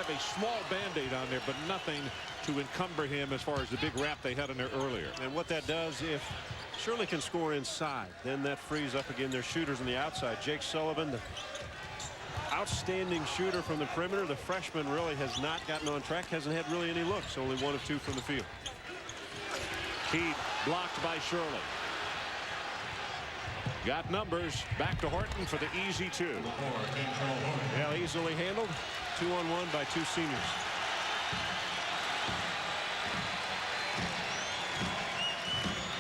have a small Band-Aid on there, but nothing to encumber him as far as the big wrap they had in there earlier. And what that does, if Shirley can score inside, then that frees up again their shooters on the outside. Jake Sullivan, the outstanding shooter from the perimeter. The freshman really has not gotten on track, hasn't had really any looks, only 1 of 2 from the field. Heat blocked by Shirley. Got numbers. Back to Horton for the easy 2. Well, easily handled. 2-on-1 by 2 seniors.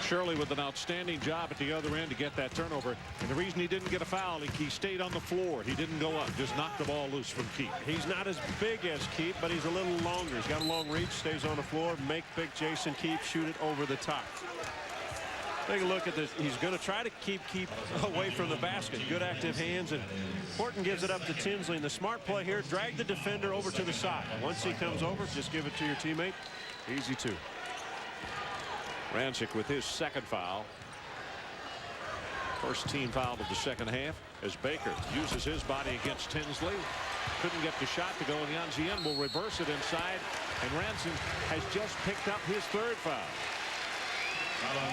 Shirley with an outstanding job at the other end to get that turnover. And the reason he didn't get a foul, he stayed on the floor. He didn't go up. Just knocked the ball loose from Keith. He's not as big as Keith, but he's a little longer. He's got a long reach, stays on the floor, make big Jason Keith shoot it over the top. Take a look at this. He's going to try to keep away from the basket. Good active hands, and Horton gives it up to Tinsley. And the smart play here, drag the defender over to the side. Once he comes over, just give it to your teammate. Easy 2. Rancik with his second foul. First team foul of the second half as Baker uses his body against Tinsley. Couldn't get the shot to go, and Jonzen will reverse it inside. And Rancik has just picked up his 3rd foul. Foul on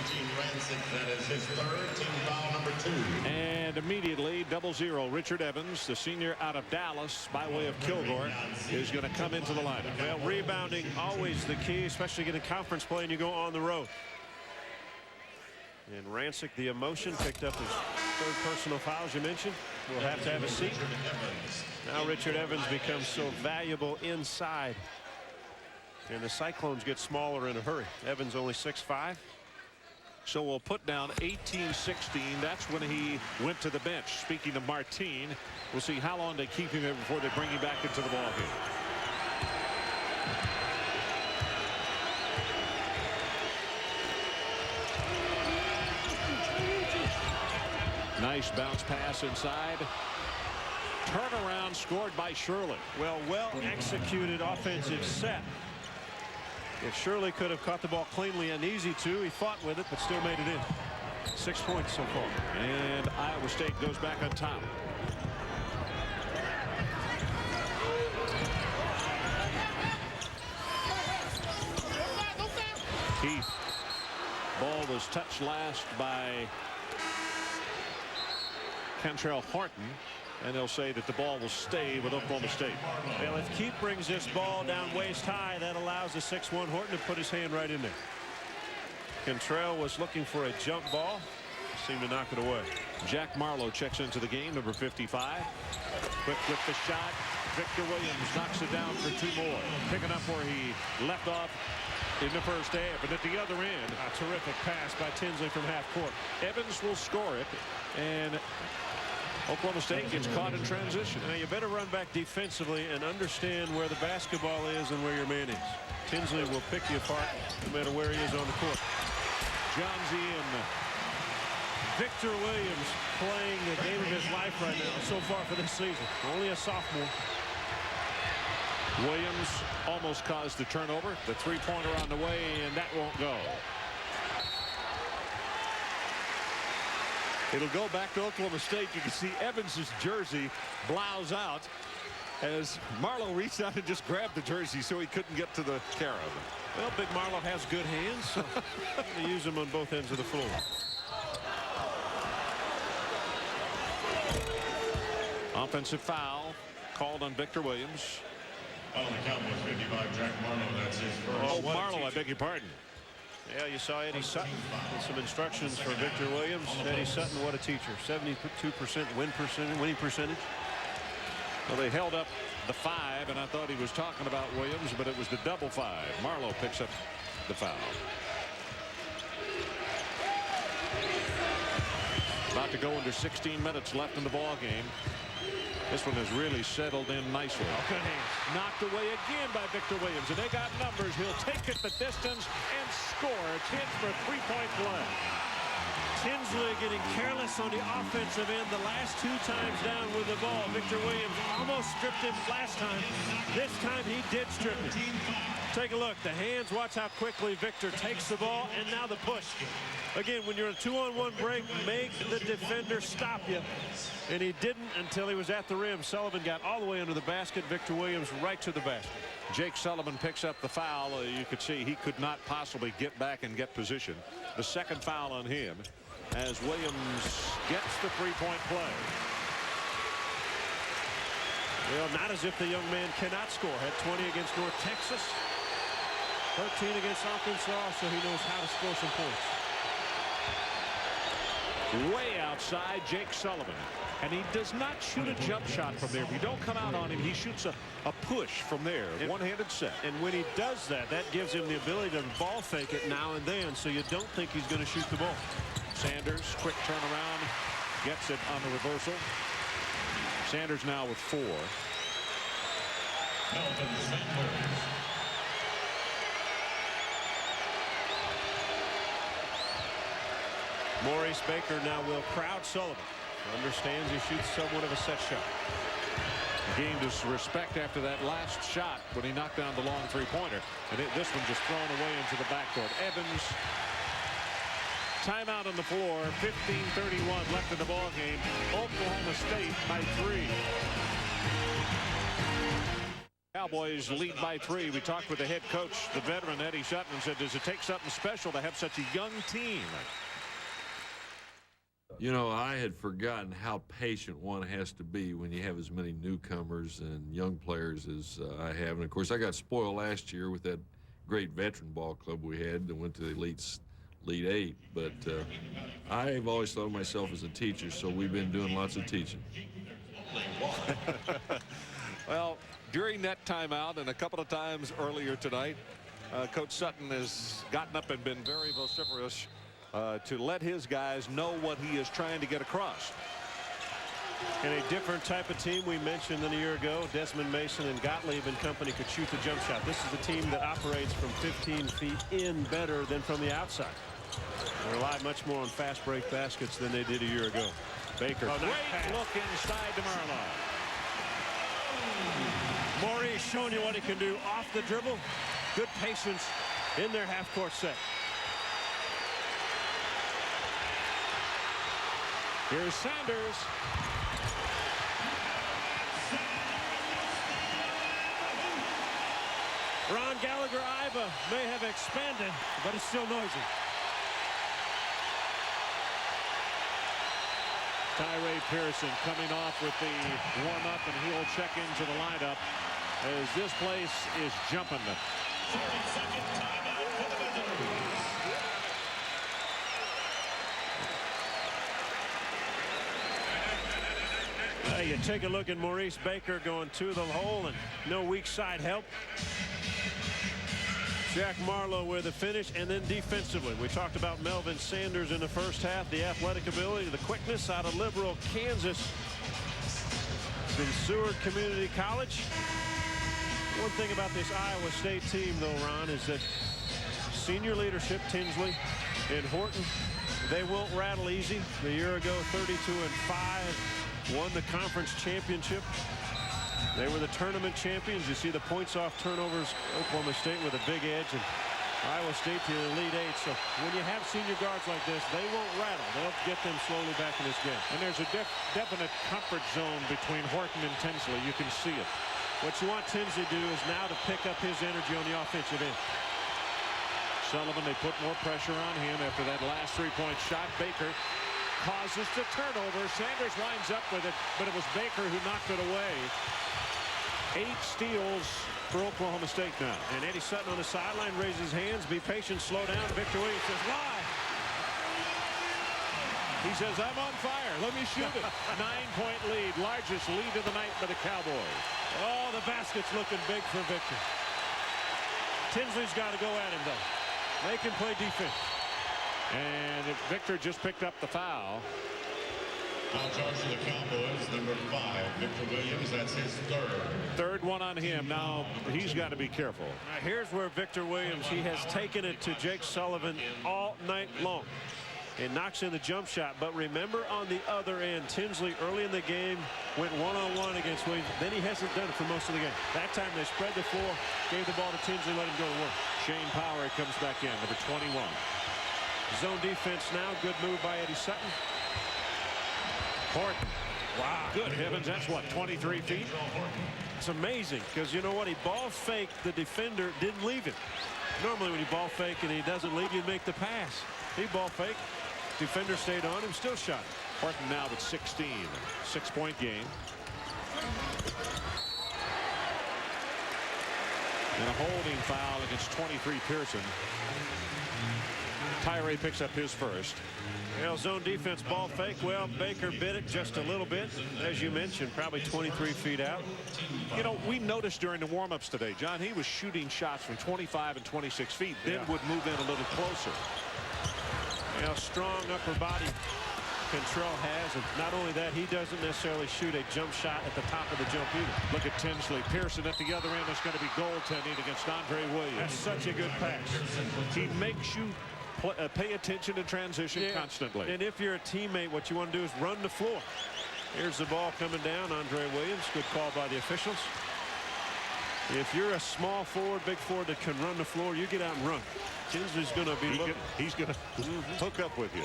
51, Rancik. That is his 3rd, team foul number 2. And immediately, 0-0. Richard Evans, the senior out of Dallas by way of Kilgore, is going to come into the lineup. Well, rebounding always the key, especially getting conference play and you go on the road. And Rancik, the emotion, picked up his 3rd personal foul, as you mentioned. Will have to have a seat. Now Richard Evans becomes so valuable inside. And the Cyclones get smaller in a hurry. Evans only 6'5". So we'll put down 18-16. That's when he went to the bench. Speaking of Martin, we'll see how long they keep him there before they bring him back into the ball game. Nice bounce pass inside. Turnaround scored by Shirley. Well executed offensive set. If Shirley could have caught the ball cleanly and easy to, he fought with it, but still made it in. 6 points so far. And Iowa State goes back on top. Keith. Ball was touched last by Kantrail Horton. And they'll say that the ball will stay with Oklahoma State. Well, if Keith brings this ball down waist high, that allows the 6'1" Horton to put his hand right in there. Kantrail was looking for a jump ball. Seemed to knock it away. Jack Marlowe checks into the game, number 55. Quick with the shot. Victor Williams knocks it down for 2 more. Picking up where he left off in the first half. And at the other end, a terrific pass by Tinsley from half court. Evans will score it. And Oklahoma State gets caught in transition. Now you better run back defensively and understand where the basketball is and where your man is. Tinsley will pick you apart no matter where he is on the court. Jonzen. Victor Williams playing the game of his life right now so far for this season. Only a sophomore. Williams almost caused the turnover. The 3-pointer on the way, and that won't go. It'll go back to Oklahoma State. You can see Evans's jersey blouse out as Marlowe reached out and just grabbed the jersey so he couldn't get to the carob. Well, Big Marlowe has good hands, so they use them on both ends of the floor. Offensive foul called on Victor Williams. On the Cowboys 55, Jack Marlowe. That's his first. Oh, Marlowe, I beg your pardon. Yeah, you saw Eddie Sutton with some instructions for Victor Williams. Eddie Sutton, what a teacher. 72% winning percentage. Well, they held up the 5, and I thought he was talking about Williams, but it was the double 5. Marlowe picks up the foul. About to go under 16 minutes left in the ball game. This one has really settled in nicely. Good hands. Knocked away again by Victor Williams, and they got numbers. He'll take it the distance and score. It's hit for a 3-point play. Tinsley getting careless on the offensive end the last 2 times down with the ball. Victor Williams almost stripped him last time. This time he did strip him. Take a look. The hands. Watch how quickly Victor takes the ball. And now the push. Again, when you're in a 2-on-1 break, make the defender stop you. And he didn't until he was at the rim. Sullivan got all the way under the basket. Victor Williams right to the basket. Jake Sullivan picks up the foul. You could see he could not possibly get back and get position. The second foul on him as Williams gets the three-point play. Well, not as if the young man cannot score. Had 20 against North Texas. 13 against Arkansas, so he knows how to score some points. Way outside Jake Sullivan. And he does not shoot a jump shot from there. If you don't come out on him, he shoots a push from there. One-handed set. And when he does that, that gives him the ability to ball fake it now and then, so you don't think he's going to shoot the ball. Sanders, quick turnaround, gets it on the reversal. Sanders now with 4. Maurice Baker now will crowd Sullivan. Understands he shoots somewhat of a set shot. Gained his respect after that last shot when he knocked down the long three-pointer. And this one just thrown away into the backcourt. Evans. Timeout on the floor. 15:31 left in the ball game. Oklahoma State by 3. Cowboys lead by 3. We talked with the head coach, the veteran Eddie Sutton, and said, does it take something special to have such a young team? You know, I had forgotten how patient one has to be when you have as many newcomers and young players as I have. And, of course, I got spoiled last year with that great veteran ball club we had that went to the Elite 8. But I've always thought of myself as a teacher, so we've been doing lots of teaching. Well, during that timeout and a couple of times earlier tonight, Coach Sutton has gotten up and been very vociferous to let his guys know what he is trying to get across. And a different type of team we mentioned than a year ago. Desmond Mason and Gottlieb and company could shoot the jump shot. This is a team that operates from 15 feet in better than from the outside. They rely much more on fast break baskets than they did a year ago. Baker. Great look inside to Marlowe. Maurice showing you what he can do off the dribble. Good patience in their half-court set. Here's Sanders. Ron Gallagher-Iba may have expanded, but it's still noisy. Tyray Pearson coming off with the warm-up, and he'll check into the lineup as this place is jumping. 30-second timeout for the visitors. You take a look at Maurice Baker going to the hole and no weak side help. Jack Marlowe with the finish, and then defensively we talked about Melvin Sanders in the first half, the athletic ability, the quickness out of liberal Kansas. In Seward Community College. One thing about this Iowa State team though, Ron, is that senior leadership, Tinsley and Horton, they won't rattle easy. A year ago 32-5. Won the conference championship. They were the tournament champions. You see the points off turnovers. Oklahoma State with a big edge, and Iowa State to the Elite 8. So when you have senior guards like this, they won't rattle. They'll get them slowly back in this game. And there's a definite comfort zone between Horton and Tinsley. You can see it. What you want Tinsley to do is now to pick up his energy on the offensive end. Sullivan, they put more pressure on him after that last three-point shot. Baker causes the turnover. Sanders winds up with it, but it was Baker who knocked it away. 8 steals for Oklahoma State now. And Eddie Sutton on the sideline raises his hands. Be patient, slow down. Victor Williams says, why? He says, I'm on fire. Let me shoot it. 9-point lead. Largest lead of the night for the Cowboys. Oh, the basket's looking big for Victor. Tinsley's got to go at him, though. They can play defense. And Victor just picked up the foul. Foul charge to the Cowboys, number 5, Victor Williams. That's his third one on him. Now he's got to be careful. Here's where Victor Williams, he has taken it to Jake Sullivan all night long. and knocks in the jump shot. But remember, on the other end, Tinsley early in the game went one-on-one against Williams. Then he hasn't done it for most of the game. That time they spread the floor, gave the ball to Tinsley, let him go to work. Shane Power comes back in, number 21. Zone defense now. Good move by Eddie Sutton. Horton. Wow. Good heavens, that's what, 23 feet? It's amazing because you know what? He ball faked. The defender didn't leave him. Normally when you ball fake and he doesn't leave, you make the pass. He ball faked. Defender stayed on him, still shot. Horton now with 16. 6-point game. And a holding foul against 23 Pearson. Tyray picks up his first. Well, zone defense, ball fake. Well, Baker bit it just a little bit. As you mentioned, probably 23 feet out. You know, we noticed during the warm-ups today, John, he was shooting shots from 25 and 26 feet, then would move in a little closer. Well, strong upper body Kantrail has, and not only that, he doesn't necessarily shoot a jump shot at the top of the jump either. Look at Tinsley. Pearson at the other end is going to be goaltending against Andre Williams. That's such a good pass. He makes you pay attention to transition constantly. And if you're a teammate, what you want to do is run the floor. Here's the ball coming down. Andre Williams, good call by the officials. If you're a small forward, big forward that can run the floor, you get out and run. Tinsley's going to be looking. He's going to hook up with you.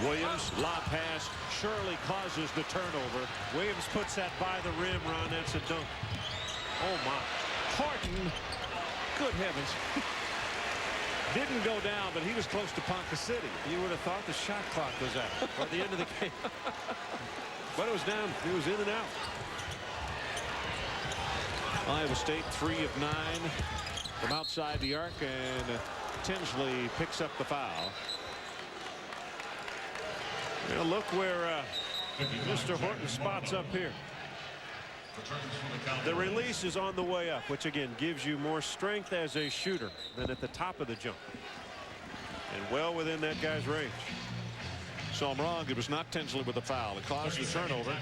Williams, lob pass. Shirley causes the turnover. Williams puts that by the rim, Ron. That's a dunk. Oh, my. Horton, good heavens. Didn't go down, but he was close to Ponca City. You would have thought the shot clock was out or the end of the game. But it was down. It was in and out. Iowa State 3 of 9 from outside the arc, and Tinsley picks up the foul. Now look where Mr. Horton spots up here. The release is on the way up, which again gives you more strength as a shooter than at the top of the jump. And well within that guy's range. So I'm wrong. It was not Tinsley with the foul. It caused the turnover.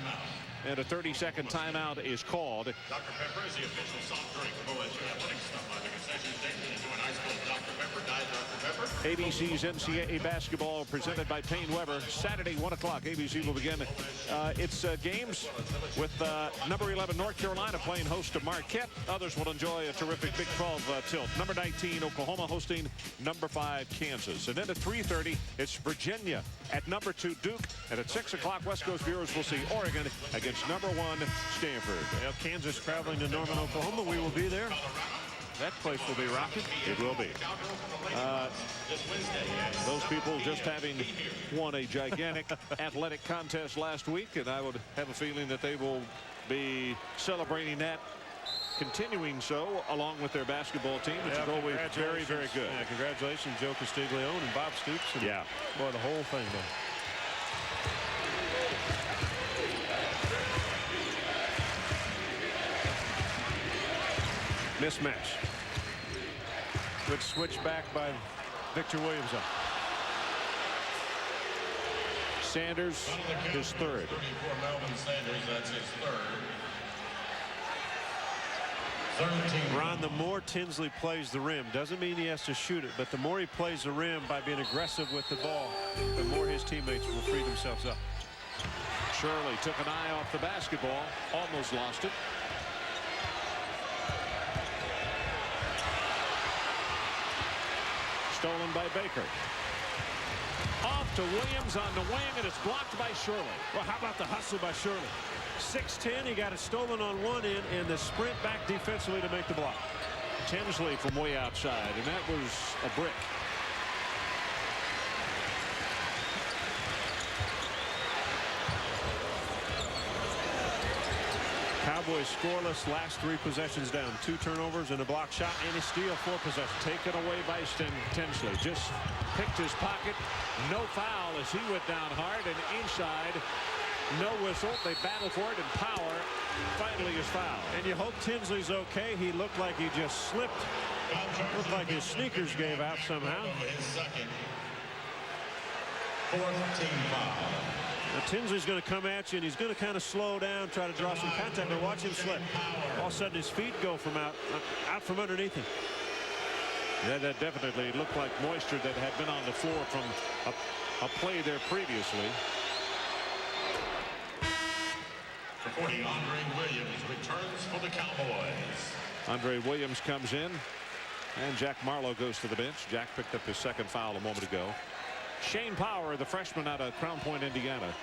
And a 30-second timeout is called. Dr. Pepper is the official soft drink of OSU Athletics. Stop by the concession stand and enjoy an ice cold Dr. Pepper. Diet Dr. Pepper. ABC's NCAA basketball presented by Payne Weber. Saturday, 1 o'clock. ABC will begin. It's games with number 11 North Carolina playing host to Marquette. Others will enjoy a terrific Big 12 tilt. Number 19 Oklahoma hosting number 5 Kansas. And then at 3:30 it's Virginia at number 2 Duke. And at 6 o'clock West Coast viewers will see Oregon against number 1 Stanford. Well, Kansas traveling to Norman, Oklahoma. We will be there. That place will be rocking. It will be. Those people just having won a gigantic athletic contest last week, and I would have a feeling that they will be celebrating that, continuing so, along with their basketball team, which is always very, very good. Yeah, congratulations, Joe Castiglione and Bob Stoops. And boy, the whole thing, though. Mismatch. Good switch back by Victor Williams up. Sanders, his third. 34 Melvin Sanders, that's his third. 13. Ron, the more Tinsley plays the rim, doesn't mean he has to shoot it, but the more he plays the rim by being aggressive with the ball, the more his teammates will free themselves up. Shirley took an eye off the basketball, almost lost it. Stolen by Baker. Off to Williams on the wing, and it's blocked by Shirley. Well, how about the hustle by Shirley? 6'10", he got it stolen on one end, and the sprint back defensively to make the block. Tinsley from way outside, and that was a brick. Cowboys scoreless, last 3 possessions down. 2 turnovers and a block shot and a steal, 4 possessions. Taken away by Tinsley. Just picked his pocket. No foul as he went down hard, and inside, no whistle. They battle for it, and Power finally is fouled. And you hope Tinsley's okay. He looked like he just slipped. Looked like his sneakers gave out somehow. His second. 4th team foul. Now, Tinsley's going to come at you, and he's going to kind of slow down, try to draw some contact, but watch him slip. All of a sudden, his feet go from out from underneath him. Yeah, that definitely looked like moisture that had been on the floor from a play there previously. Reporting, Andre Williams returns for the Cowboys. Andre Williams comes in, and Jack Marlowe goes to the bench. Jack picked up his second foul a moment ago. Shane Power, the freshman out of Crown Point, Indiana.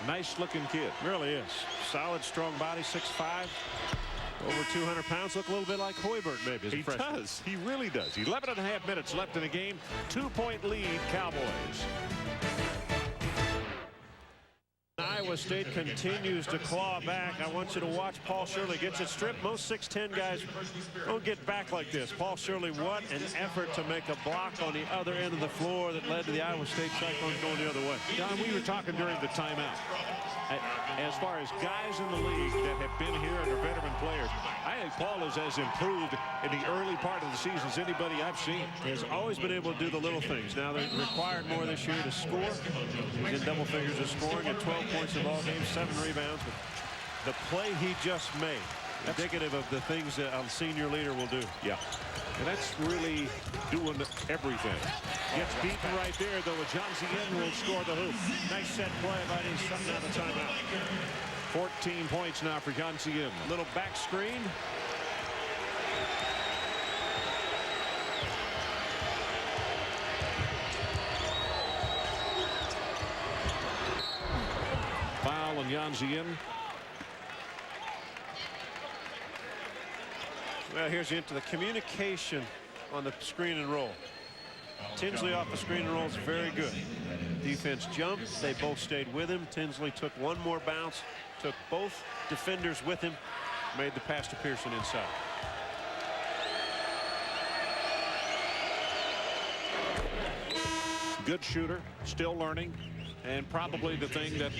Nice looking kid. Really is. Solid, strong body, 6'5". Over 200 pounds. Look a little bit like Hoiberg maybe as a freshman. He does. He really does. 11.5 minutes left in the game. 2-point lead, Cowboys. Iowa State continues to claw back. I want you to watch Paul Shirley gets it stripped. Most 6'10" guys don't get back like this. Paul Shirley, what an effort to make a block on the other end of the floor that led to the Iowa State Cyclones going the other way. John, we were talking during the timeout. As far as guys in the league that have been here and are veteran players, I think Paul is as improved in the early part of the season as anybody I've seen. He has always been able to do the little things. Now they're required more this year to score. He's in double figures of scoring at 12 points in ball game, 7 rebounds. But the play he just made, indicative of the things that a senior leader will do. Yeah. And that's really doing everything. Gets beaten right there, though. Jonzen will score the hoop. Nice set play by his Sutton out of timeout. 14 points now for Jonzen. Little back screen. Foul on Jonzen. Well, here's into the communication on the screen and roll. Tinsley off the screen and roll is very good. Defense jumped. They both stayed with him. Tinsley took one more bounce, took both defenders with him, made the pass to Pearson inside. Good shooter, still learning, and probably the thing that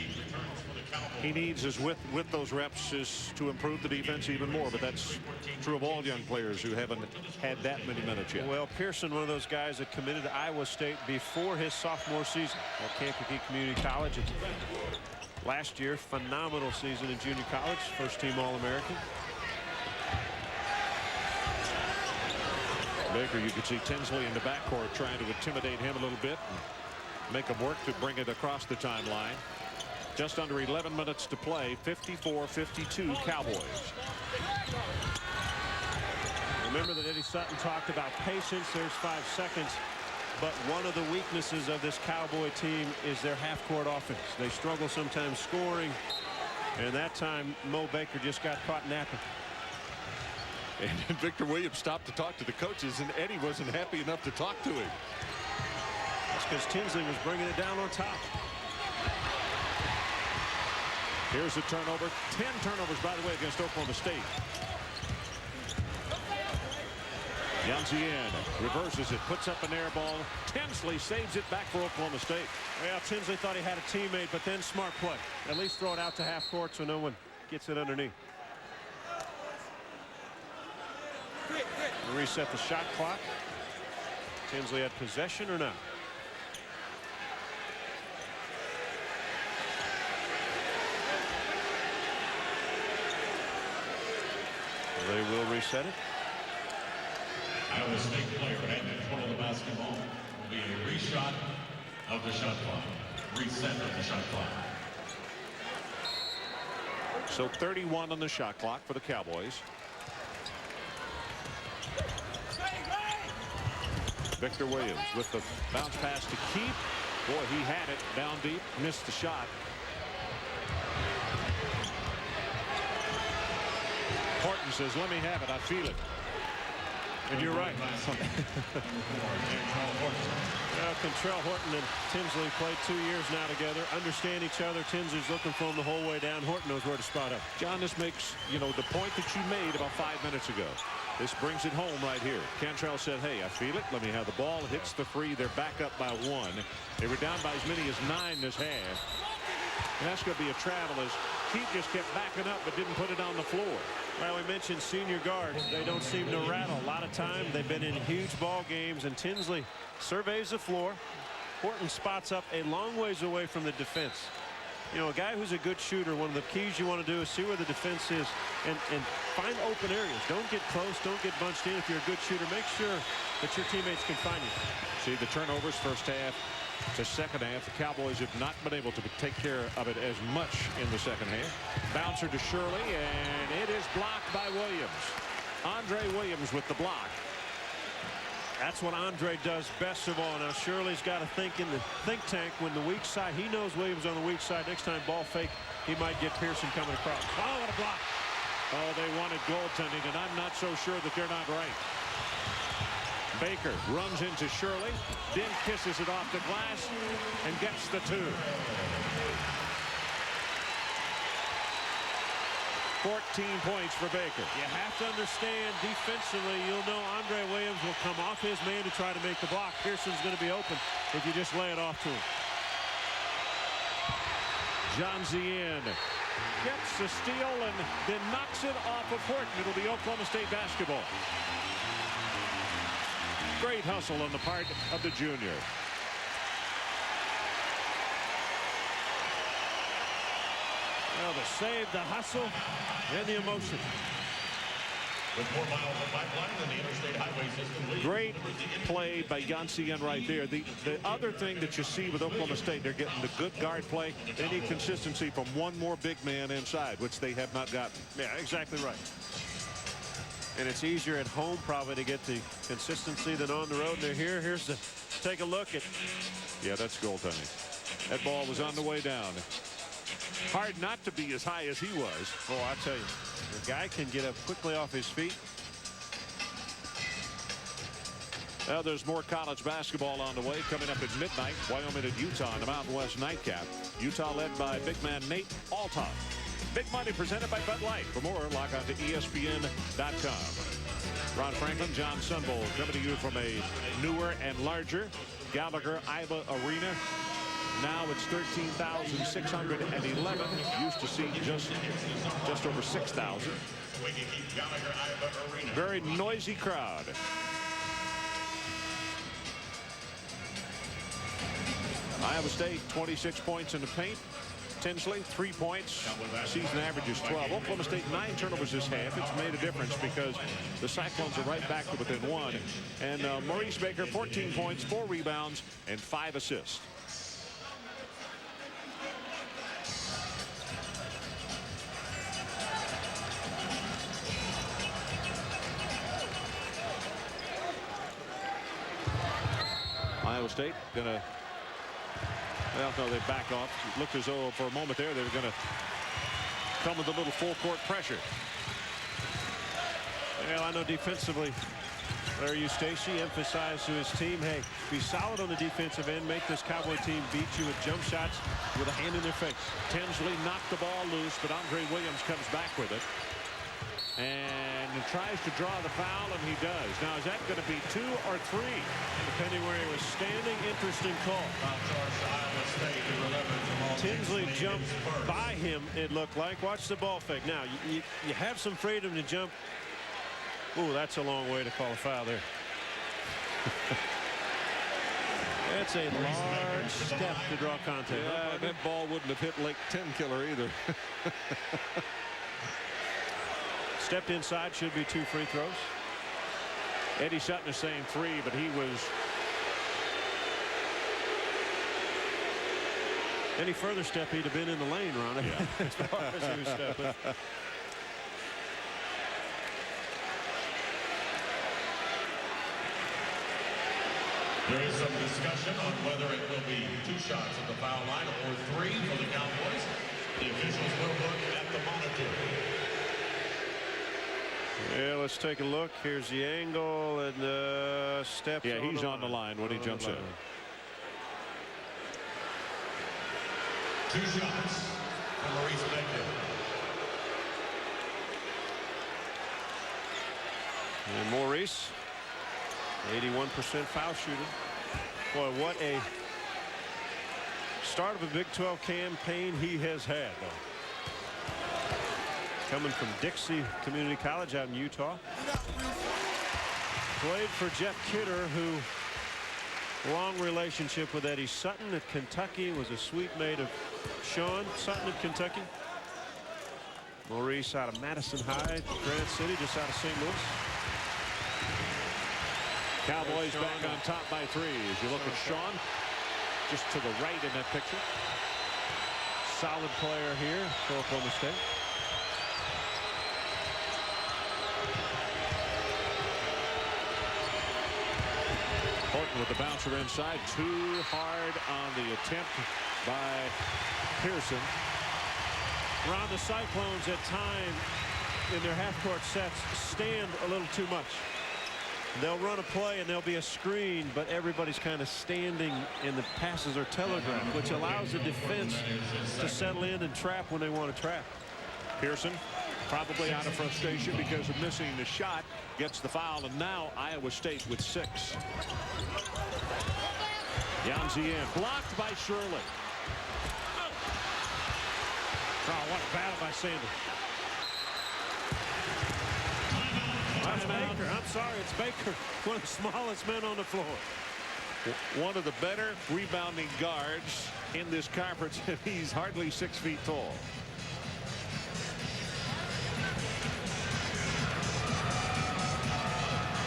he needs is with those reps is to improve the defense even more. But that's true of all young players who haven't had that many minutes yet. Well, Pearson, one of those guys that committed to Iowa State before his sophomore season at Kankakee Community College. And last year, phenomenal season in junior college, first team All-American. Baker, you could see Tinsley in the backcourt trying to intimidate him a little bit and make him work to bring it across the timeline. Just under 11 minutes to play. 54-52 Cowboys. Remember that Eddie Sutton talked about patience. There's 5 seconds. But one of the weaknesses of this Cowboy team is their half-court offense. They struggle sometimes scoring. And that time, Mo Baker just got caught napping. And Victor Williams stopped to talk to the coaches, and Eddie wasn't happy enough to talk to him. That's because Tinsley was bringing it down on top. Here's a turnover. 10 turnovers, by the way, against Oklahoma State. Jonzen reverses it, puts up an air ball. Tinsley saves it back for Oklahoma State. Well, Tinsley thought he had a teammate, but then smart play. At least throw it out to half court so no one gets it underneath. Reset the shot clock. Tinsley had possession or not? They will reset it. Iowa State player at Cyclones Basketball will be a reshot of the shot clock. Reset of the shot clock. So 31 on the shot clock for the Cowboys. Victor Williams with the bounce pass to keep. Boy, he had it down deep, missed the shot. Horton says, let me have it. I feel it. And you're right. Kantrail, Horton, and Tinsley played 2 years now together. Understand each other. Tinsley's looking for him the whole way down. Horton knows where to spot up. John, this makes, you know, the point that you made about 5 minutes ago. This brings it home right here. Kantrail said, hey, I feel it. Let me have the ball. Hits the free. They're back up by 1. They were down by as many as 9 this half. And that's going to be a travel as Keith just kept backing up but didn't put it on the floor. Well, we mentioned senior guards. They don't seem to rattle. A lot of time they've been in huge ball games, and Tinsley surveys the floor. Horton spots up a long ways away from the defense. You know, a guy who's a good shooter, one of the keys you want to do is see where the defense is and find open areas. Don't get close. Don't get bunched in. If you're a good shooter, make sure that your teammates can find you. See the turnovers first half to second half. The Cowboys have not been able to take care of it as much in the second half. Bouncer to Shirley, and it is blocked by Williams. Andre Williams with the block. That's what Andre does best of all. Now Shirley's got to think in the think tank when the weak side. He knows Williams on the weak side. Next time ball fake, he might get Pearson coming across. Oh, what a block. Oh, they wanted goaltending, and I'm not so sure that they're not right. Baker runs into Shirley, then kisses it off the glass and gets the 2. 14 points for Baker. You have to understand defensively, you'll know Andre Williams will come off his man to try to make the block. Pearson's going to be open if you just lay it off to him. Jonzen gets the steal and then knocks it off of Horton. It'll be Oklahoma State basketball. Great hustle on the part of the junior. Well, the save, the hustle, and the emotion. With 4 miles of pipeline and the interstate highway system. Great play by Jonzen right there. The other thing that you see with Oklahoma State, they're getting the good guard play. They need consistency from one more big man inside, which they have not gotten. Yeah, exactly right. And it's easier at home probably to get the consistency than on the road. They're here. Here's the take a look at. Yeah, that's goaltending. That ball was on the way down. Hard not to be as high as he was. Oh, I tell you, the guy can get up quickly off his feet. Well, there's more college basketball on the way coming up at midnight. Wyoming at Utah in the Mountain West nightcap. Utah led by big man Nate Altoff. Big Money presented by Bud Light. For more, log on to ESPN.com. Ron Franklin, John Sunvold coming to you from a newer and larger Gallagher-Iba arena. Now it's 13,611. Used to see just over 6,000. Very noisy crowd. Iowa State 26 points in the paint. Tinsley 3 points. Season average is 12. Oklahoma State 9 turnovers this half. It's made a difference because the Cyclones are right back to within 1. And Maurice Baker 14 points, 4 rebounds, and 5 assists. Iowa State gonna. Well, no, they back off. It looked as though for a moment there they were going to come with a little full court pressure. Well, I know defensively, Eustachy emphasized to his team, hey, be solid on the defensive end. Make this Cowboy team beat you with jump shots with a hand in their face. Tinsley knocked the ball loose, but Andre Williams comes back with it. And tries to draw the foul, and he does. Now, is that going to be 2 or 3? Depending where he was standing, interesting call. Tinsley jumped by him, it looked like. Watch the ball fake. Now, you have some freedom to jump. Ooh, that's a long way to call a foul there. That's a large step to draw contact. Yeah, that ball wouldn't have hit Lake 10 killer either. Stepped inside, should be 2 free throws. Eddie Sutton is saying 3, but he was. Any further step, he'd have been in the lane, Ron. Yeah. As far as he was stepping. There is some discussion on whether it will be 2 shots at the foul line or 3 for the Cowboys. The officials will look at the monitor. Yeah, let's take a look. Here's the angle and step. Yeah, he's on the line when he jumps in. 2 shots for Maurice Baker. And Maurice, 81% foul shooting. Boy, what a start of a Big 12 campaign he has had. Coming from Dixie Community College out in Utah. Played for Jeff Kidder, who long relationship with Eddie Sutton at Kentucky. Was a suite mate of Sean Sutton at Kentucky. Maurice out of Madison High, Grant City, just out of St. Louis. Cowboys back on top by 3 as you look at Sean just to the right in that picture. Solid player here for Oklahoma State. Horton with the bouncer inside. Too hard on the attempt by Pearson. Around the Cyclones at time in their half-court sets stand a little too much. They'll run a play and there'll be a screen, but everybody's kind of standing and the passes are telegraphed, which allows the defense to settle in and trap when they want to trap. Pearson probably out of frustration because of missing the shot, gets the foul, and now Iowa State with 6. Jonzen blocked by Shirley. Oh, what a battle by Sanders. That's Baker. I'm sorry, it's Baker, one of the smallest men on the floor. One of the better rebounding guards in this conference, and he's hardly 6 feet tall.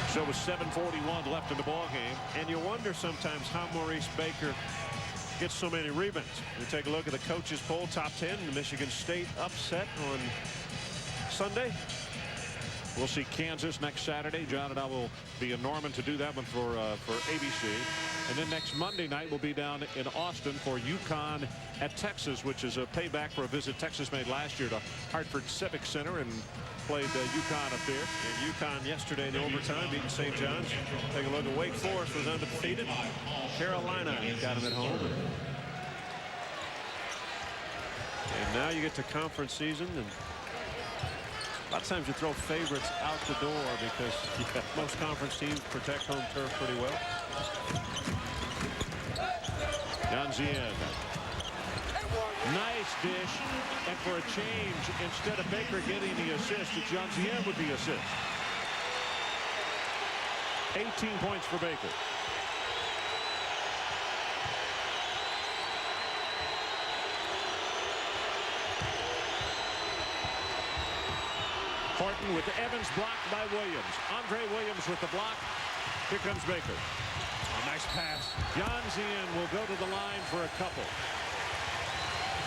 So with 7:41 left in the ball game, and you wonder sometimes how Maurice Baker gets so many rebounds. We take a look at the coaches poll, top 10. The Michigan State upset on Sunday. We'll see Kansas next Saturday. John and I will be in Norman to do that one for ABC. And then next Monday night we'll be down in Austin for UConn at Texas, which is a payback for a visit Texas made last year to Hartford Civic Center and played UConn up there. And UConn yesterday in the overtime beating St. John's. Take a look at Wake Forest was undefeated. Carolina got him at home. And now you get to conference season, and a lot of times you throw favorites out the door because most conference teams protect home turf pretty well. Jonzen. Nice dish. And for a change, instead of Baker getting the assist, Jonzen with the assist. 18 points for Baker. Horton with Evans blocked by Williams. Andre Williams with the block. Here comes Baker. A nice pass. Jonzen will go to the line for a couple.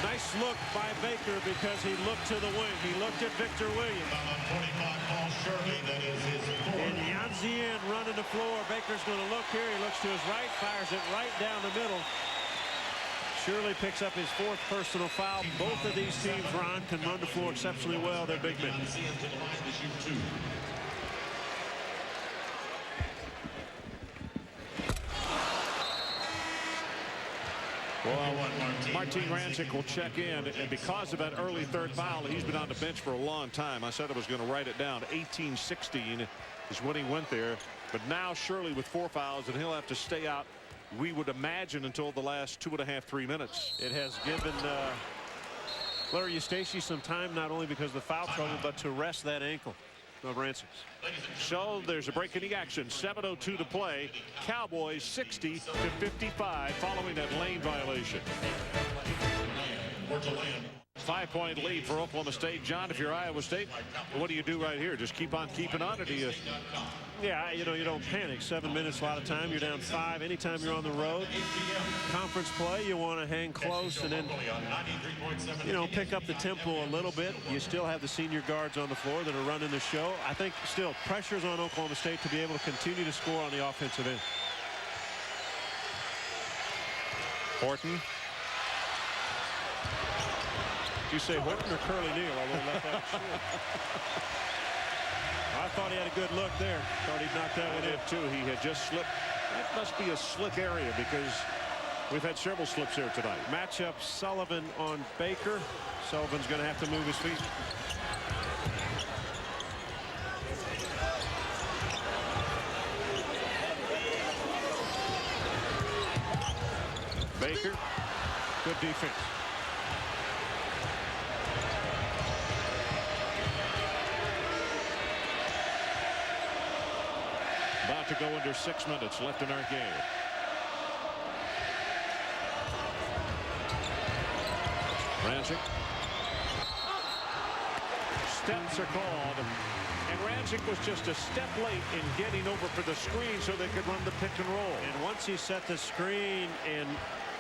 Nice look by Baker because he looked to the wing. He looked at Victor Williams. And Jonzen running the floor. Baker's going to look here. He looks to his right, fires it right down the middle. Shirley picks up his 4th personal foul. Both of these teams, Ron, can run the floor exceptionally well. They're big men. Well, Martin Rancik will check in, and because of that early 3rd foul, he's been on the bench for a long time. I said I was going to write it down. 18-16 is when he went there. But now Shirley with 4 fouls, and he'll have to stay out, we would imagine, until the last 2.5, 3 minutes. It has given Larry Eustachy some time, not only because of the foul trouble, but to rest that ankle of Rancik's. So there's a break in the action. 7:02 to play. Cowboys 60-55 following that lane violation. 5-point lead for Oklahoma State. John, if you're Iowa State, what do you do right here? Just keep on keeping on, or do you? Yeah, you know, you don't panic. 7 minutes, a lot of time. You're down 5. Anytime you're on the road, conference play, you want to hang close and then, you know, pick up the tempo a little bit. You still have the senior guards on the floor that are running the show. I think still pressure's on Oklahoma State to be able to continue to score on the offensive end. Horton. Did you say Horton or Curly Neal? I won't let that shoot. I thought he had a good look there. Thought he'd knock that one in too. He had just slipped. That must be a slick area because we've had several slips here tonight. Matchup Sullivan on Baker. Sullivan's going to have to move his feet. Baker, good defense. About to go under 6 minutes left in our game. Rancik. Steps are called. And Rancik was just a step late in getting over for the screen so they could run the pick and roll. And once he set the screen and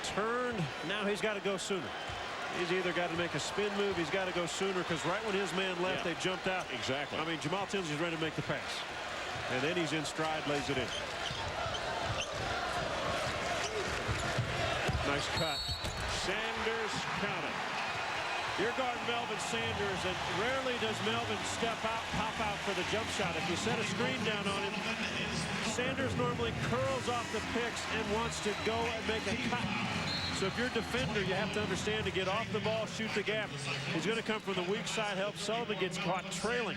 turned, now he's got to go sooner. He's either got to make a spin move, he's got to go sooner, because right when his man left, they jumped out. Exactly. I mean, Jamaal Tinsley's ready to make the pass. And then he's in stride, lays it in. Nice cut. Sanders counted. You're guarding Melvin Sanders, and rarely does Melvin step out, pop out for the jump shot. If you set a screen down on him, Sanders normally curls off the picks and wants to go and make a cut. So if you're a defender, you have to understand to get off the ball, shoot the gap. He's going to come from the weak side, help Sullivan gets caught trailing.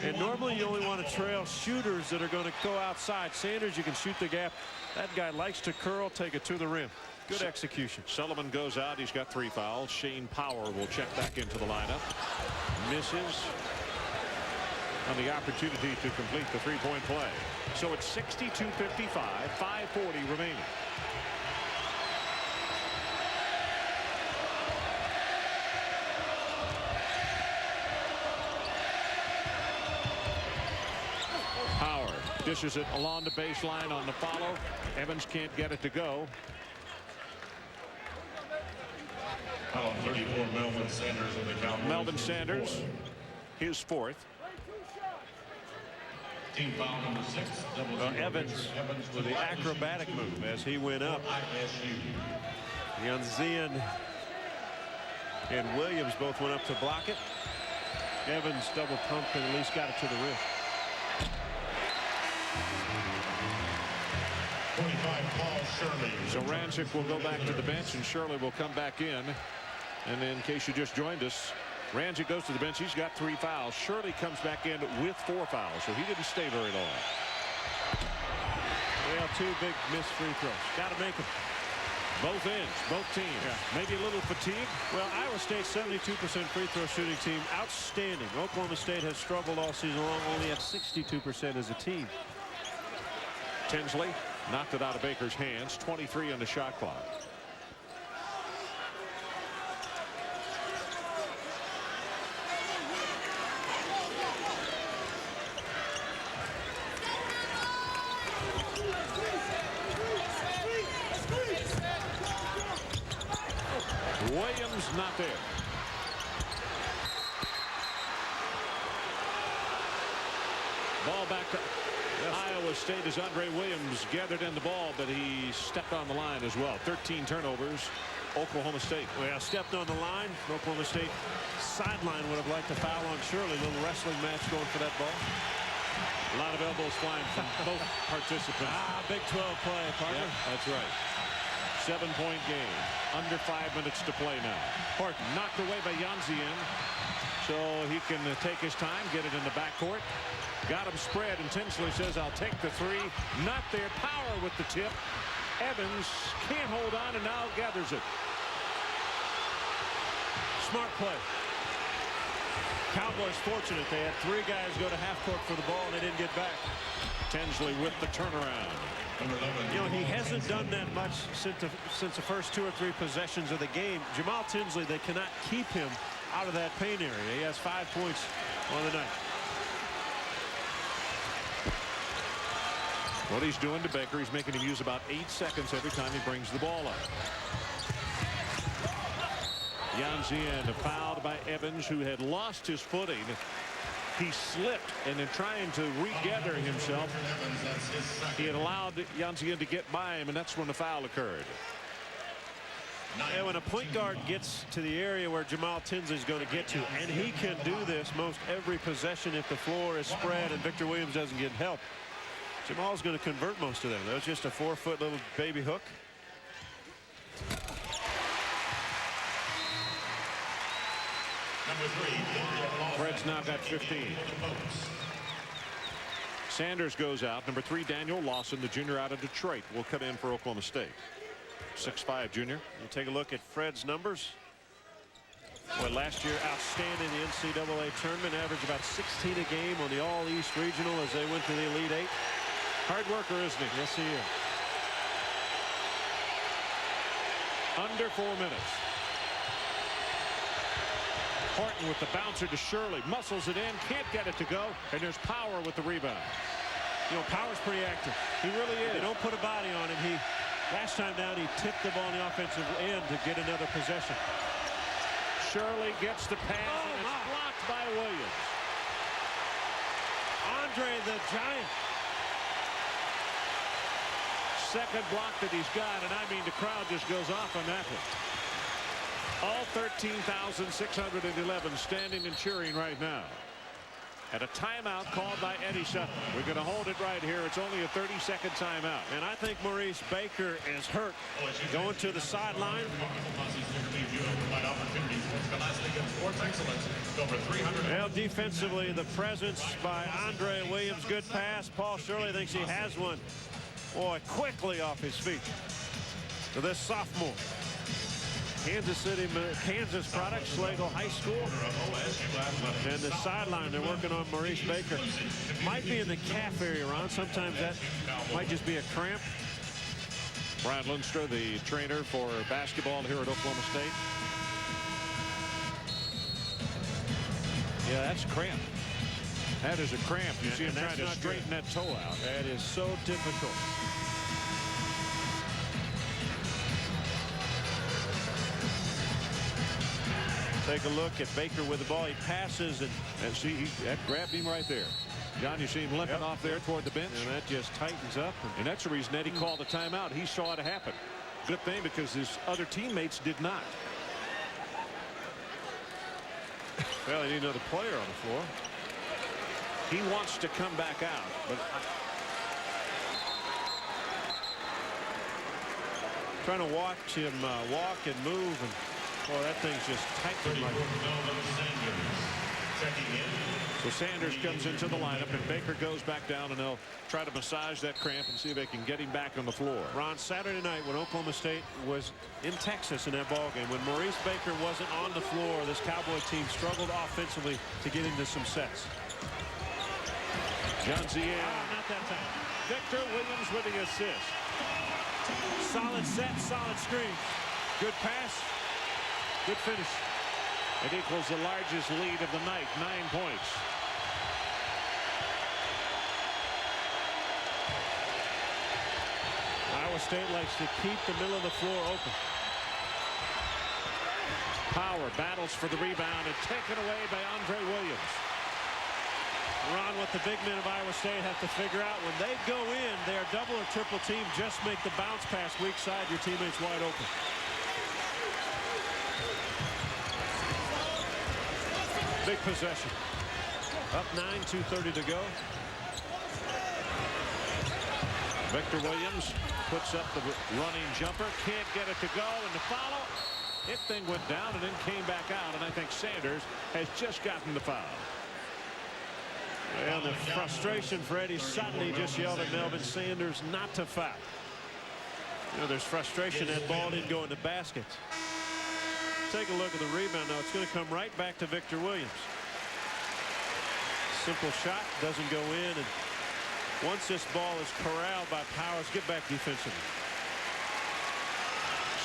And normally you only want to trail shooters that are going to go outside. Sanders, you can shoot the gap. That guy likes to curl, take it to the rim. Good execution. Sullivan goes out. He's got 3 fouls. Shane Power will check back into the lineup. Misses on the opportunity to complete the 3-point play. So it's 62-55, 5:40 remaining. Power dishes it along the baseline on the follow. Evans can't get it to go. Foul 34, Melvin Sanders of the Cowboys. Melvin Sanders, his 4th. Team foul number 6. Evans with the acrobatic move as he went up. Jonzen and Williams both went up to block it. Evans double pumped and at least got it to the rim. 25, Paul Shirley. So Rancik will go back to the bench and Shirley will come back in. And in case you just joined us, Rancik goes to the bench. He's got 3 fouls. Shirley comes back in with 4 fouls, so he didn't stay very long. Well, 2 big missed free throws. Got to make them. Both ends, both teams. Yeah. Maybe a little fatigue. Well, Iowa State 72% free throw shooting team, outstanding. Oklahoma State has struggled all season long, only at 62% as a team. Tinsley knocked it out of Baker's hands. 23 on the shot clock. Williams not there. Ball back to Iowa State as Andre Williams gathered in the ball, but he stepped on the line as well. 13 turnovers. Oklahoma State. Well, stepped on the line. Oklahoma State sideline would have liked to foul on Shirley. Little wrestling match going for that ball. A lot of elbows flying from both participants. Big 12 play, partner. Yeah, that's right. 7-point game. Under 5 minutes to play now. Horton knocked away by Jonzen. So he can take his time, get it in the backcourt. Got him spread, and Tinsley says, I'll take the 3. Not there. Power with the tip. Evans can't hold on and now gathers it. Smart play. Cowboys fortunate. They had 3 guys go to half court for the ball, and they didn't get back. Tinsley with the turnaround. You know, he hasn't done that much since the first 2 or 3 possessions of the game. Jamaal Tinsley, they cannot keep him out of that paint area. He has 5 points on the night. What he's doing to Baker, he's making him use about 8 seconds every time he brings the ball up. Jonzen fouled by Evans, who had lost his footing. He slipped, and in trying to regather himself, he had allowed Jonzen to get by him, and that's when the foul occurred. And when a point guard gets to the area where Jamaal Tinsley is going to get to, and he can do this most every possession if the floor is spread and Victor Williams doesn't get help, Jamaal's going to convert most of them. That was just a 4-foot little baby hook. Fred's now got 15. Sanders goes out. Number 3, Daniel Lawson, the junior out of Detroit, will come in for Oklahoma State. 6'5" junior. You take a look at Fred's numbers. Well, last year, outstanding in the NCAA tournament, averaged about 16 a game on the All-East Regional as they went to the Elite 8. Hard worker, isn't he? Yes, he is. Under 4 minutes. Horton with the bouncer to Shirley. Muscles it in. Can't get it to go. And there's Power with the rebound. You know, Power's pretty active. He really is. They don't put a body on him. Last time down, he tipped the ball on the offensive end to get another possession. Shirley gets the pass, and it's blocked by Williams. Andre the Giant. Second block that he's got, and I mean the crowd just goes off on that one. All 13,611 standing and cheering right now. And a timeout called by Eddie Sutton. We're going to hold it right here. It's only a 30-second timeout. And I think Maurice Baker is hurt. Going to the sideline. Well, defensively, the presence by Andre Williams. Good pass. Paul Shirley thinks he has one. Boy, quickly off his feet to this sophomore. Kansas product, Schlegel High School. And the sideline, they're working on Maurice Baker. Might be in the calf area, Ron. Sometimes that might just be a cramp. Brian Lundster, the trainer for basketball here at Oklahoma State. Yeah, that's cramp. That is a cramp. You see him trying to straighten that toe out. That is so difficult. Take a look at Baker with the ball. He passes and see, that grabbed him right there. John, you see him limping off there toward the bench. And that just tightens up. And that's the reason Eddie called a timeout. He saw it happen. Good thing, because his other teammates did not. Well, they need another player on the floor. He wants to come back out, but trying to watch him walk and move, and boy, that thing's just tightening like so Sanders comes into the lineup, and Baker goes back down, and they'll try to massage that cramp and see if they can get him back on the floor. Ron, Saturday night when Oklahoma State was in Texas in that ball game, when Maurice Baker wasn't on the floor, this Cowboy team struggled offensively to get into some sets. Jonzen. Not that time. Victor Williams with the assist. Solid set, solid screen. Good pass. Good finish. It equals the largest lead of the night, 9 points. Iowa State likes to keep the middle of the floor open. Power battles for the rebound and taken away by Andre Williams. Ron, what the big men of Iowa State have to figure out, when they go in, they are double or triple team. Just make the bounce pass weak side. Your teammate's wide open. Big possession. Up 9, 2:30 to go. Victor Williams puts up the running jumper. Can't get it to go, and the follow. It thing went down and then came back out, and I think Sanders has just gotten the foul. And the frustration for Eddie Sutton, he just yelled at Melvin Sanders not to foul. You know, there's frustration. That ball didn't go in the basket. Take a look at the rebound now. It's going to come right back to Victor Williams. Simple shot, doesn't go in, and once this ball is corralled by Powers, get back defensively.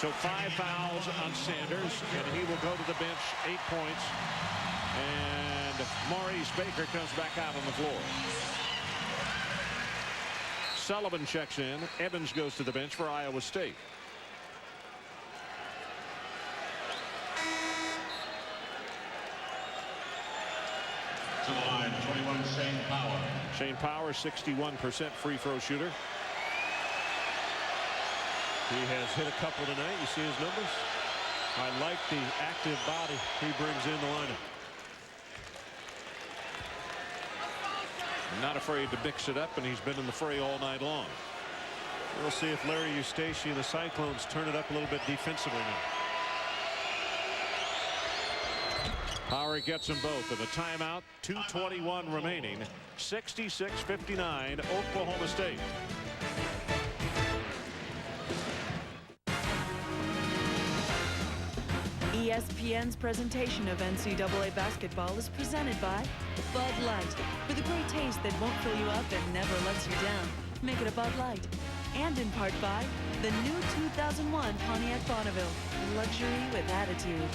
So 5 fouls on Sanders, and he will go to the bench. 8 points. And Maurice Baker comes back out on the floor. Sullivan checks in. Evans goes to the bench for Iowa State. To the line, 21, Shane Power. Shane Power, 61% free throw shooter. He has hit a couple tonight. You see his numbers? I like the active body he brings in the lineup. Not afraid to mix it up, and he's been in the fray all night long. We'll see if Larry Eustachy and the Cyclones turn it up a little bit defensively now. Power gets them both, and a timeout. 2:21 remaining. 66-59 Oklahoma State. ESPN's presentation of NCAA basketball is presented by Bud Light, with a great taste that won't fill you up and never lets you down. Make it a Bud Light. And in part by the new 2001 Pontiac Bonneville, luxury with attitude.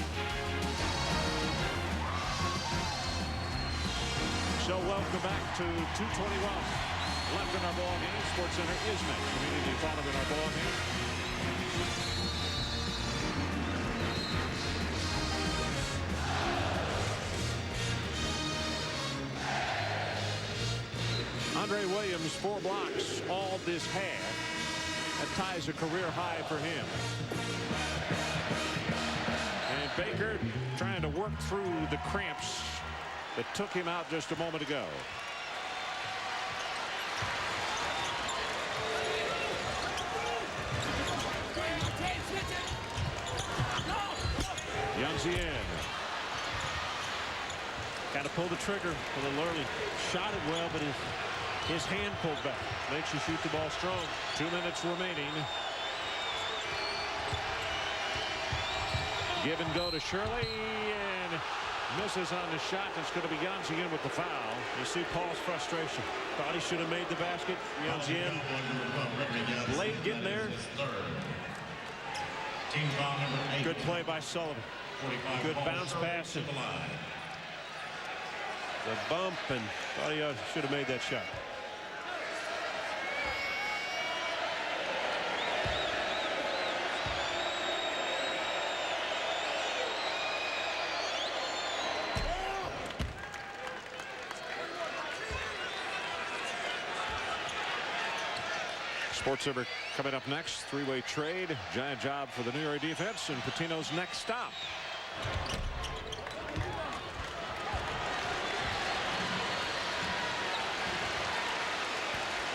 So welcome back to 2:21 left in our ball game. Sports Center is next. Immediately following our ball game. Andre Williams, 4 blocks all this half. That ties a career high for him. And Baker trying to work through the cramps that took him out just a moment ago. Jonzen. Got to pull the trigger a little early. Shot it well, but his hand pulled back. Makes you shoot the ball strong. 2 minutes remaining. Give and go to Shirley, and misses on the shot. That's going to be Jonzen with the foul. You see Paul's frustration. Thought he should have made the basket. Jonzen late getting there. Good play by Sullivan. Good bounce pass. And the bump, and thought he should have made that shot. Sports Center coming up next. Three-way trade. Giant job for the New York defense, and Patino's next stop.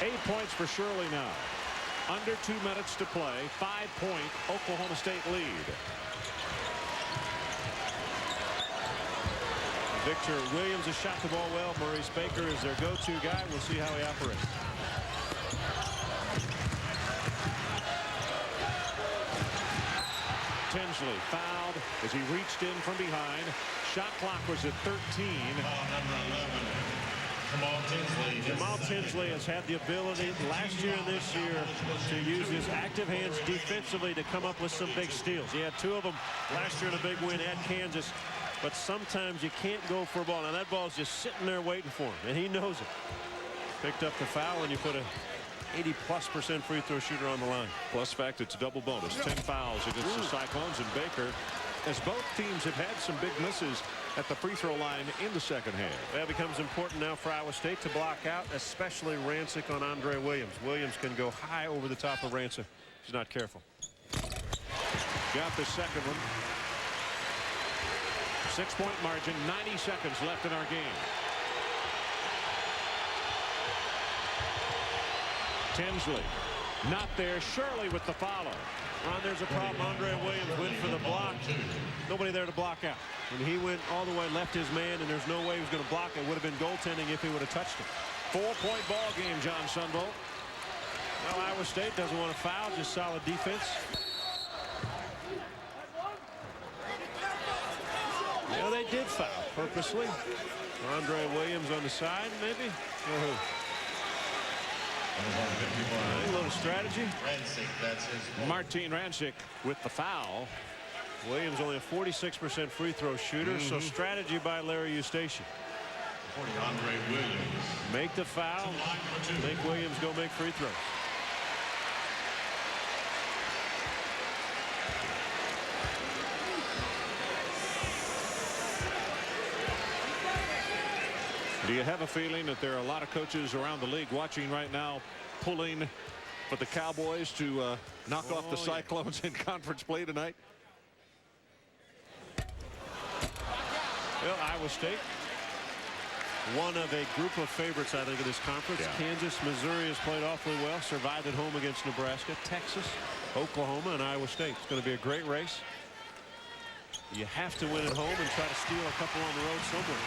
Eight points for Shirley now. Under 2 minutes to play. 5-point Oklahoma State lead. Victor Williams has shot the ball well. Maurice Baker is their go-to guy. We'll see how he operates. Tinsley fouled as he reached in from behind. Shot clock was at 13. Jamaal Tinsley has had the ability last year and this year to use his active hands defensively to come up with some big steals. He had 2 of them last year in a big win at Kansas. But sometimes you can't go for a ball. Now that ball's just sitting there waiting for him, and he knows it. Picked up the foul, and you put a 80+% free throw shooter on the line. Plus fact, it's a double bonus. 10 fouls against the Cyclones, and Baker, as both teams have had some big misses at the free throw line in the second half. That becomes important now for Iowa State to block out, especially Rancik on Andre Williams. Williams can go high over the top of Rancik if he's not careful. Got the second one. 6-point margin, 90 seconds left in our game. Tinsley not there. Shirley with the follow. Ron, there's a problem. Andre Williams went for the block. Nobody there to block out. When he went all the way, left his man, and there's no way he was going to block it. Would have been goaltending if he would have touched it. 4-point ball game, John Sunvold. Well, Iowa State doesn't want to foul, just solid defense. Yeah, they did foul purposely. Andre Williams on the side, maybe. Or who? A little strategy. Martin Rancik with the foul. Williams only a 46% free throw shooter, so strategy by Larry Eustachy. Make the foul, make Williams go make free throws. Do you have a feeling that there are a lot of coaches around the league watching right now, pulling for the Cowboys to knock off the Cyclones in conference play tonight? Well, Iowa State, one of a group of favorites, I think, of this conference. Yeah. Kansas, Missouri has played awfully well, survived at home against Nebraska, Texas, Oklahoma, and Iowa State. It's going to be a great race. You have to win at home and try to steal a couple on the road somewhere.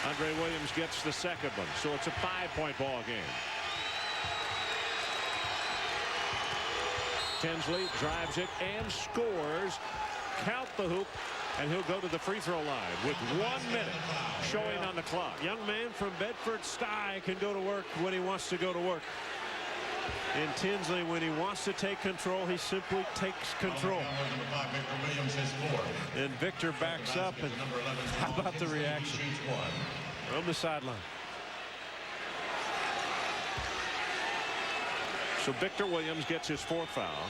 Andre Williams gets the second one, so it's a 5-point ball game. Tinsley drives it and scores. Count the hoop, and he'll go to the free throw line with 1 minute showing on the clock. Young man from Bedford-Stuyvesant can go to work when he wants to go to work. And Tinsley, when he wants to take control, he simply takes control. And Victor backs up, and how about the reaction? on the sideline. So Victor Williams gets his 4th foul.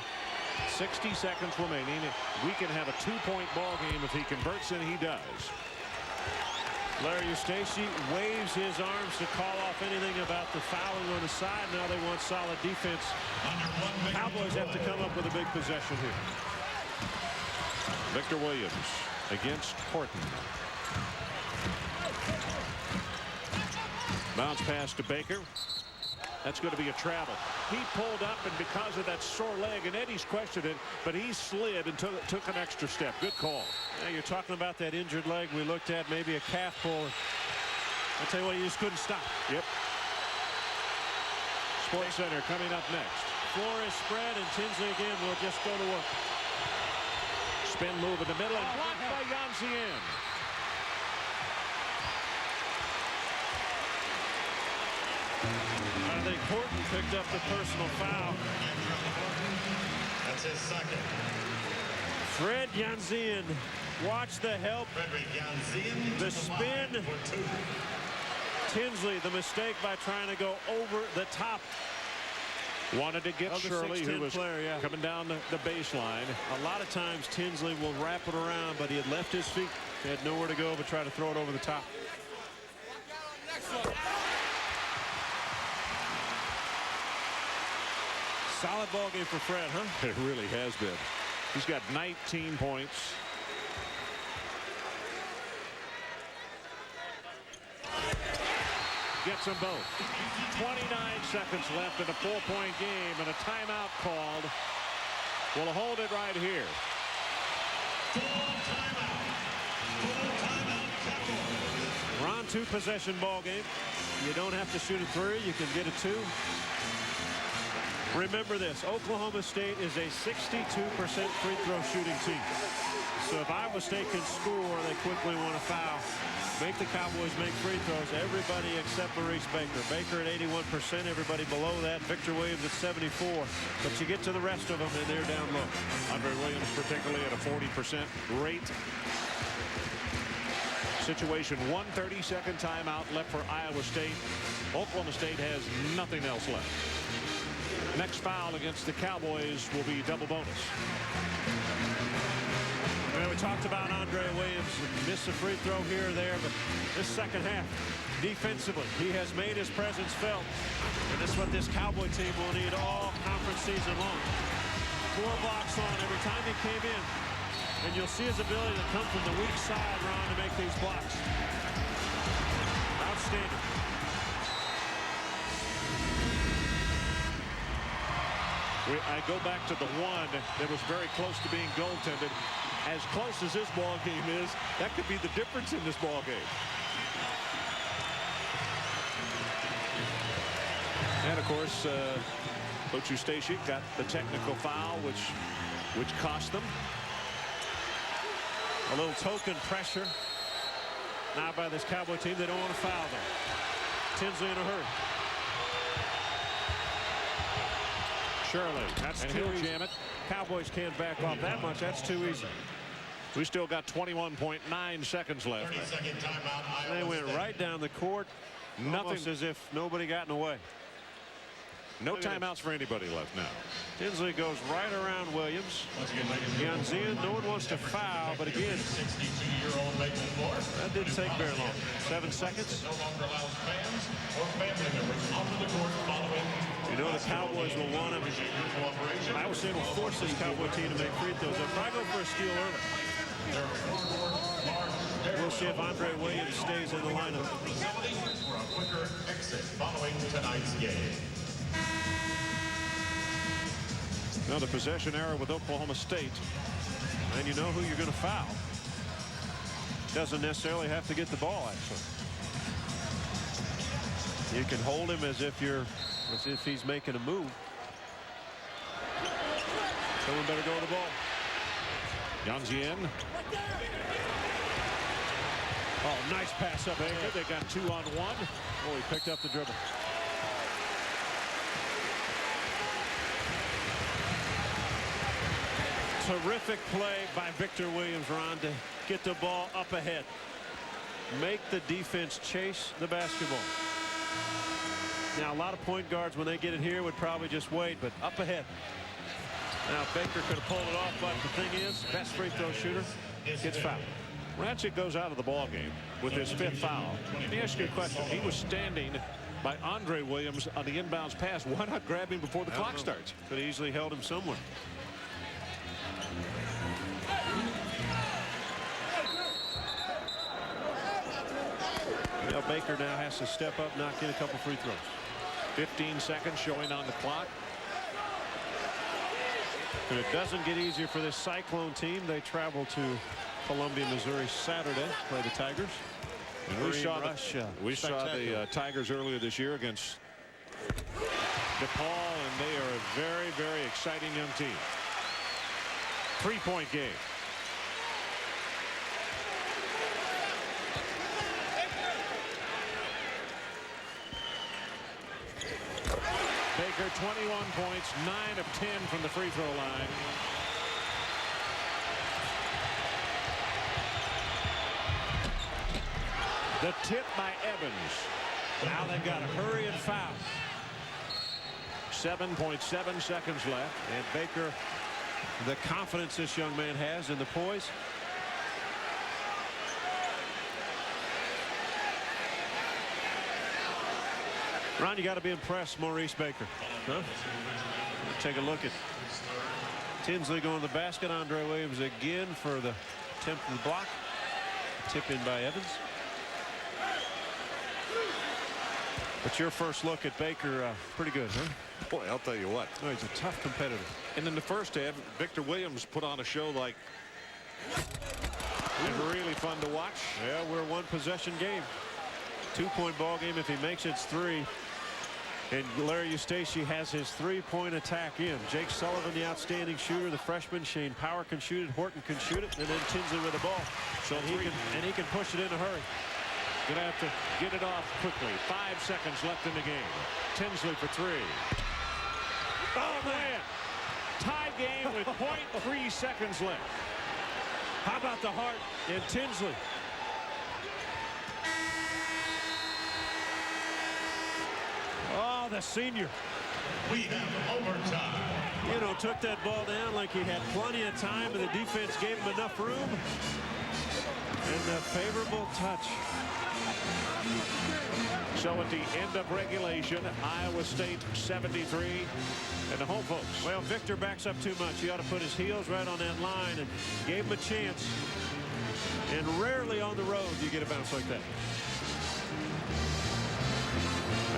60 seconds remaining. We can have a 2-point ball game if he converts, and he does. Larry Eustachy waves his arms to call off anything about the fouling on the side. Now they want solid defense. Cowboys have to come up with a big possession here. Victor Williams against Horton. Bounce pass to Baker. That's going to be a travel. He pulled up, and because of that sore leg, and Eddie's questioned it, but he slid and took an extra step. Good call. Now you're talking about that injured leg we looked at, maybe a calf pull. I'll tell you what, you just couldn't stop. Yep. Sports Center coming up next. Floor is spread, and Tinsley again will just go to work. Spin move in the middle, and blocked by Jonzen. I think Horton picked up the personal foul. That's his 2nd. Fred Jonzen, watch the help. Fredrik Jonzen, The spin. for 2. Tinsley, the mistake by trying to go over the top. Wanted to get Shirley, who was coming down the baseline. A lot of times Tinsley will wrap it around, but he had left his feet. He had nowhere to go but try to throw it over the top. Solid ball game for Fred, huh? It really has been. He's got 19 points. Gets them both. 29 seconds left in a 4-point game, and a timeout called. We'll hold it right here. We're on 2-possession ball game. You don't have to shoot a 3. You can get a 2. Remember this, Oklahoma State is a 62% free throw shooting team. So if Iowa State can score, they quickly want to foul. Make the Cowboys make free throws. Everybody except Maurice Baker. Baker at 81%, everybody below that. Victor Williams at 74. But you get to the rest of them, and they're down low. Andre Williams particularly at a 40% rate. Situation 1:32 timeout left for Iowa State. Oklahoma State has nothing else left. Next foul against the Cowboys will be double bonus. Well, we talked about Andre Williams. Missed a free throw here or there, but this second half, defensively, he has made his presence felt. And that's what this Cowboy team will need all conference season long. 4 blocks on every time he came in. And you'll see his ability to come from the weak side, Ron, to make these blocks. Outstanding. I go back to the one that was very close to being goaltended. As close as this ball game is, that could be the difference in this ball game. And of course, Coach Eustachy got the technical foul, which cost them. A little token pressure now by this Cowboy team. They don't want to foul them. Tinsley in a hurry. Shirley, that's and too he'll easy. jam it. Cowboys can't back off that much. That's too easy. We still got 21.9 seconds left. 30-second timeout. They went right down the court. Nothing as if nobody got in the way. No timeouts for anybody left now. Tinsley goes right around Williams. Jonzen, no one wants to foul, but again, 62-year-old Maple Floor. that didn't take very long. 7 seconds. No longer allows fans or family members onto the court following. You know the Cowboys will want him. Iowa State will force this Cowboy team to make free throws. They'll probably go for a steal early. We'll see if Andre Williams stays in the lineup. For a quicker exit following tonight's game. Now the possession error with Oklahoma State. And you know who you're going to foul. Doesn't necessarily have to get the ball, actually. You can hold him as if he's making a move. Someone better go to the ball. Jonzen. Oh, nice pass up there. They got 2-on-1. Oh, he picked up the dribble. Terrific play by Victor Williams, Ron, to get the ball up ahead. make the defense chase the basketball. Now, a lot of point guards, when they get it here, would probably just wait, but up ahead. Now, Baker could have pulled it off, but the thing is, best free throw shooter gets fouled. Rancik goes out of the ball game with his 5th foul. Let me ask you a question. He was standing by Andre Williams on the inbounds pass. Why not grab him before the clock starts? Could have easily held him somewhere. Baker now has to step up, knock in a couple free throws. 15 seconds showing on the clock. And it doesn't get easier for this Cyclone team. They travel to Columbia, Missouri Saturday, play the Tigers. And we saw the Tigers earlier this year against DePaul, and they are a very, very exciting young team. 3-point game. Baker 21 points, 9 of 10 from the free throw line. The tip by Evans. Now they've got to hurry and foul. 7.7 seconds left. And Baker, the confidence this young man has in the poise. Ron, you got to be impressed, Maurice Baker. Huh? Take a look at Tinsley going to the basket. Andre Williams again for the attempt to the block. Tip in by Evans. But your first look at Baker, pretty good, huh? Boy, I'll tell you what. Oh, he's a tough competitor. And in the first half, Victor Williams put on a show like really fun to watch. Yeah, we're a one-possession game. 2-point ball game. If he makes it, it's 3. And Larry Eustachy has his 3-point attack in. Jake Sullivan, the outstanding shooter. The freshman Shane Power can shoot it. Horton can shoot it. And then Tinsley with the ball. So he can push it in a hurry. Gonna have to get it off quickly. 5 seconds left in the game. Tinsley for 3. Oh man! Tie game with 0.3 seconds left. How about the heart in Tinsley? Oh, the senior. We have overtime. You know, took that ball down like he had plenty of time, and the defense gave him enough room. And the favorable touch. So at the end of regulation, Iowa State 73 and the home folks. Well, Victor backs up too much. He ought to put his heels right on that line and gave him a chance. And rarely on the road you get a bounce like that.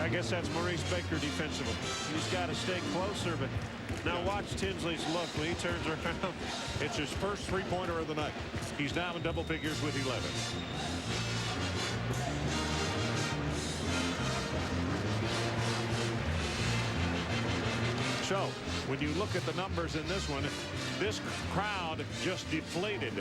I guess that's Maurice Baker defensively. He's got to stay closer, but now watch Tinsley's look when he turns around. It's his first 3-pointer of the night. He's now in double figures with 11. So when you look at the numbers in this one, this crowd just deflated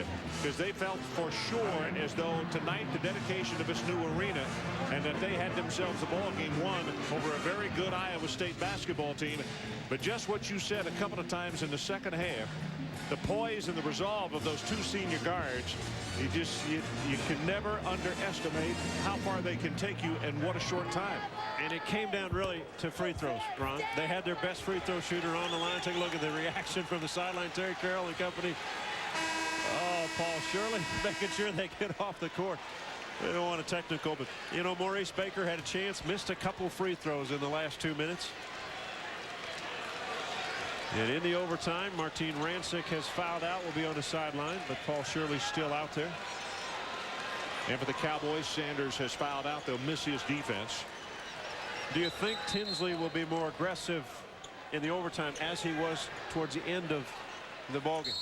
because they felt for sure as though tonight the dedication of this new arena and that they had themselves a ball game won over a very good Iowa State basketball team. But just what you said a couple of times in the second half, the poise and the resolve of those 2 senior guards, you can never underestimate how far they can take you in what a short time. And it came down really to free throws, Ron. They had their best free throw shooter on the line. Take a look at the reaction from the sideline. Terry Carroll and company. Oh, Paul Shirley making sure they get off the court. They don't want a technical, but, you know, Maurice Baker had a chance, missed a couple free throws in the last 2 minutes. And in the overtime, Martin Rancik has fouled out, will be on the sideline, but Paul Shirley's still out there. And for the Cowboys, Sanders has fouled out. They'll miss his defense. Do you think Tinsley will be more aggressive in the overtime as he was towards the end of the ballgame?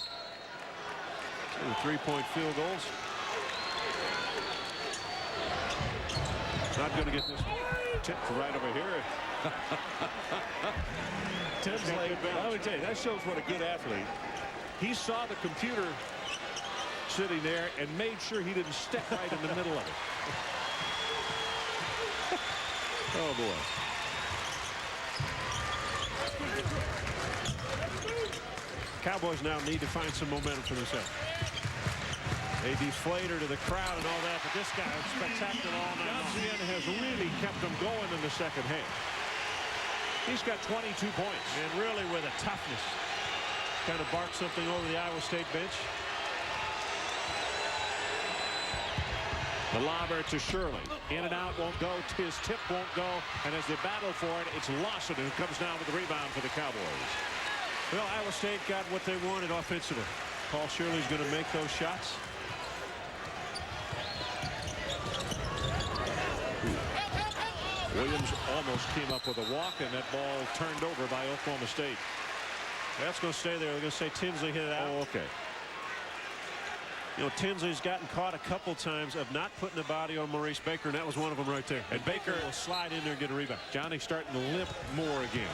2 3-point field goals. Not going to get this tipped right over here. Tinsley, let me tell you, that shows what a good athlete. He saw the computer sitting there and made sure he didn't step right in the middle of it. Oh boy. Cowboys now need to find some momentum for themselves. A deflator to the crowd and all that, but this guy is spectacular all night long. Jonzen has really kept them going in the second half. He's got 22 points. And really with a toughness. Kind of barked something over the Iowa State bench. The lobber to Shirley. In and out won't go. His tip won't go. And as they battle for it, it's Lawson who comes down with the rebound for the Cowboys. Well, Iowa State got what they wanted offensively. Paul Shirley's going to make those shots. Williams almost came up with a walk, and that ball turned over by Oklahoma State. That's going to stay there. They're going to say Tinsley hit it out. Oh, okay. You know, Tinsley's gotten caught a couple times of not putting the body on Maurice Baker, and that was one of them right there. And Baker will slide in there and get a rebound. Johnny's starting to limp more again.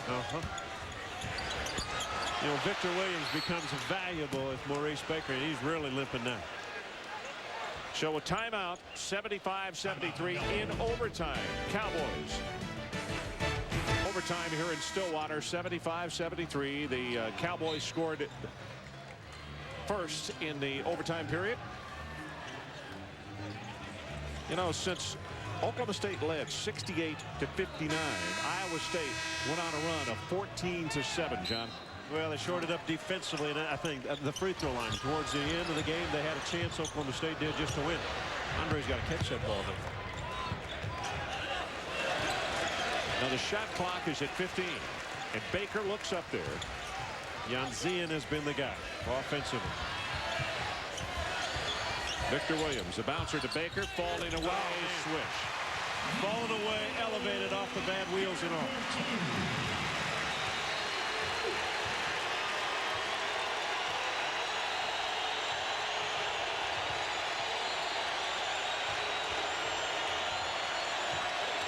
You know, Victor Williams becomes valuable with Maurice Baker, and he's really limping now. So a timeout, 75-73 in overtime. Cowboys. Overtime here in Stillwater, 75-73. The Cowboys scored first in the overtime period. You know, since Oklahoma State led 68-59, Iowa State went on a run of 14-7, John. Well, they shorted up defensively, and I think the free throw line towards the end of the game, they had a chance. Oklahoma State did just to win. Andre's got to catch that ball there. Now the shot clock is at 15, and Baker looks up there. Jonzen has been the guy offensively. Victor Williams, a bouncer to Baker, falling away, swish. Falling away, elevated off the bad wheels and all.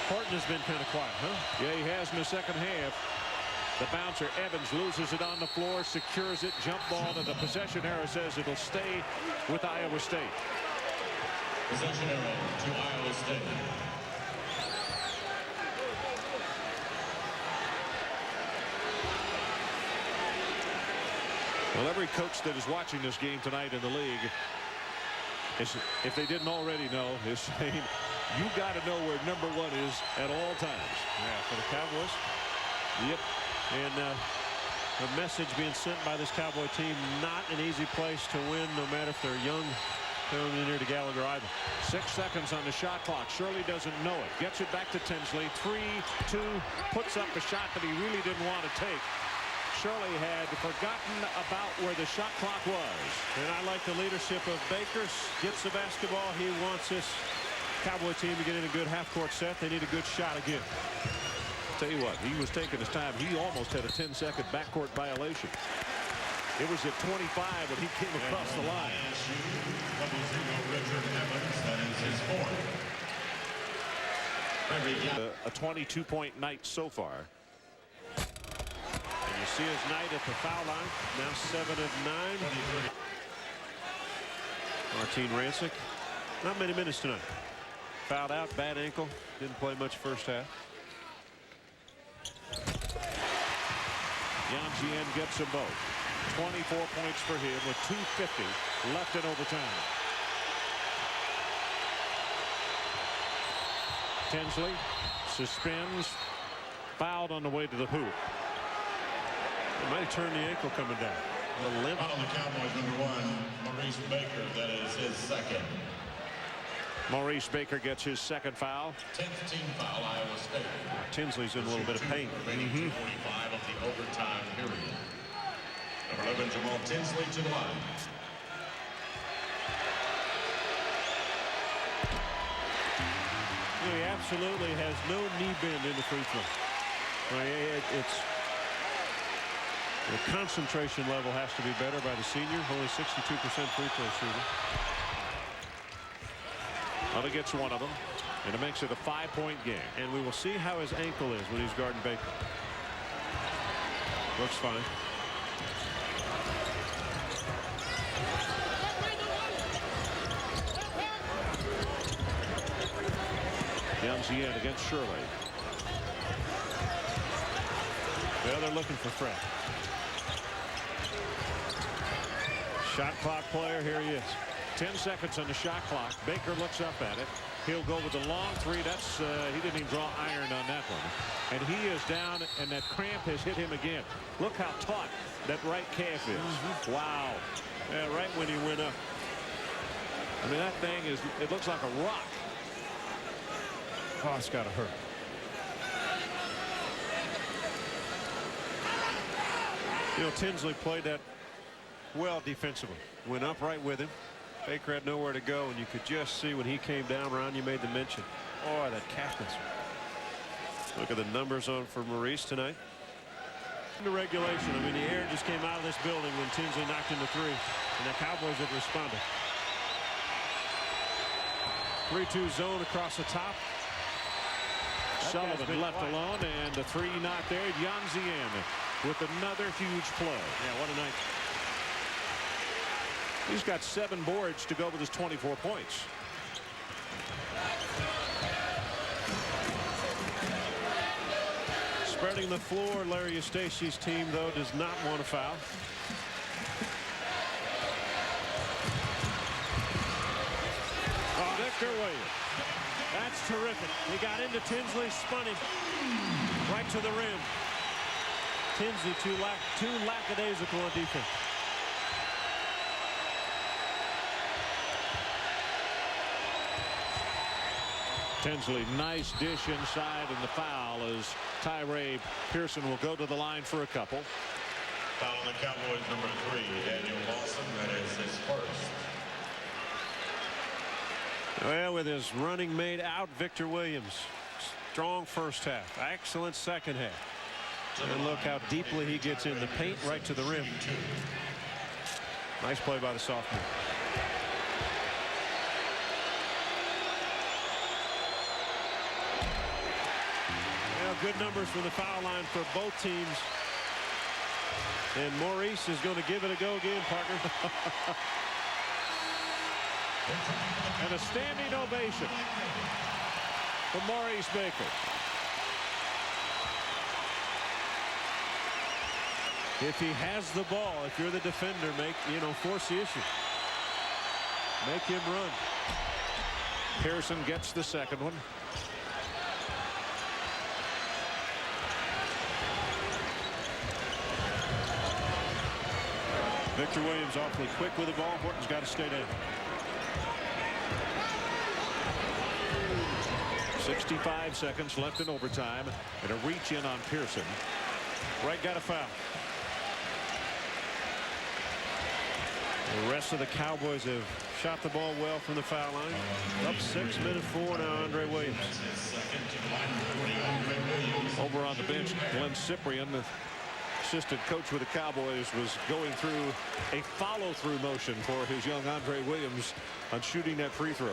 Horton has been kind of quiet, huh? Yeah, he has in the second half. The bouncer, Evans, loses it on the floor, secures it, jump ball, and the possession arrow says it'll stay with Iowa State. Possession arrow to Iowa State. Well, every coach that is watching this game tonight in the league is, if they didn't already know, is saying, you got to know where number one is at all times. Yeah, for the Cowboys. Yep. And a message being sent by this Cowboy team, not an easy place to win, no matter if they're young, going in here to Gallagher-Iba. 6 seconds on the shot clock. Shirley doesn't know it. Gets it back to Tinsley. 3-2. Puts up a shot that he really didn't want to take. Shirley had forgotten about where the shot clock was. And I like the leadership of Baker. Gets the basketball. He wants this Cowboy team to get in a good half-court set. They need a good shot again. Tell you what, he was taking his time. He almost had a 10-second backcourt violation. It was at 25 when he came across the line. A 22-point night so far. And you see his night at the foul line. Now 7 of 9. Martin Rancik. Not many minutes tonight. Fouled out, bad ankle. Didn't play much first half. Jonzen gets them both. 24 points for him with 2:50 left in overtime. Tinsley suspends, fouled on the way to the hoop. It might have turned the ankle coming down. The limp. On the Cowboys, number 1, Maurice Baker. That is his second. Maurice Baker gets his second foul. 10th team foul, Iowa State. Tinsley's in a little bit of pain. Remaining 2:45 of the overtime period. Number 11, Jamaal Tinsley to the line. He absolutely has no knee bend in the free throw. It's the concentration level has to be better by the senior. Only 62% free throw shooting. Well, he gets one of them, and it makes it a 5-point game. And we will see how his ankle is when he's guarding Baker. Looks fine. Jonzen against Shirley. Well, they're looking for Fred. Shot clock player, here he is. 10 seconds on the shot clock. Baker looks up at it. He'll go with the long three. That's he didn't even draw iron on that one. And he is down, and that cramp has hit him again. Look how taut that right calf is. Wow. Yeah, right when he went up. I mean, that thing is, it looks like a rock. Oh, it's got to hurt. You know, Tinsley played that well defensively. Went up right with him. Baker had nowhere to go, and you could just see when he came down. Ron, you made the mention. Oh, that calf muscle. Look at the numbers on for Maurice tonight. The regulation. I mean, the air just came out of this building when Tinsley knocked into three, and the Cowboys have responded. 3-2 zone across the top. Sullivan left alone, and the three not there. Jonzen with another huge play. Yeah, what a night. He's got 7 boards to go with his 24 points. Spreading the floor, Larry Eustachy's team, though, does not want to foul. Oh, Victor Williams. That's terrific. He got into Tinsley, spun him right to the rim. Tinsley too lackadaisical on defense. Tinsley, nice dish inside, and the foul as Tyray. Pearson will go to the line for a couple. Foul on the Cowboys, number 3, Daniel Lawson. That is his first. Well, with his running mate out, Victor Williams. Strong first half. Excellent second half. And look how deeply he gets in the paint right to the rim. Nice play by the sophomore. Well, good numbers from the foul line for both teams. And Maurice is going to give it a go again, partner. And a standing ovation for Maurice Baker. If he has the ball, if you're the defender, force the issue. Make him run. Pearson gets the second one. Victor Williams awfully quick with the ball. Horton's got to stay down. 65 seconds left in overtime, and a reach in on Pearson. Wright got a foul. The rest of the Cowboys have shot the ball well from the foul line. Up 6, minute 4 now. Andre Williams. Over on the bench, Glenn Cyprian, the assistant coach with the Cowboys, was going through a follow-through motion for his young Andre Williams on shooting that free throw.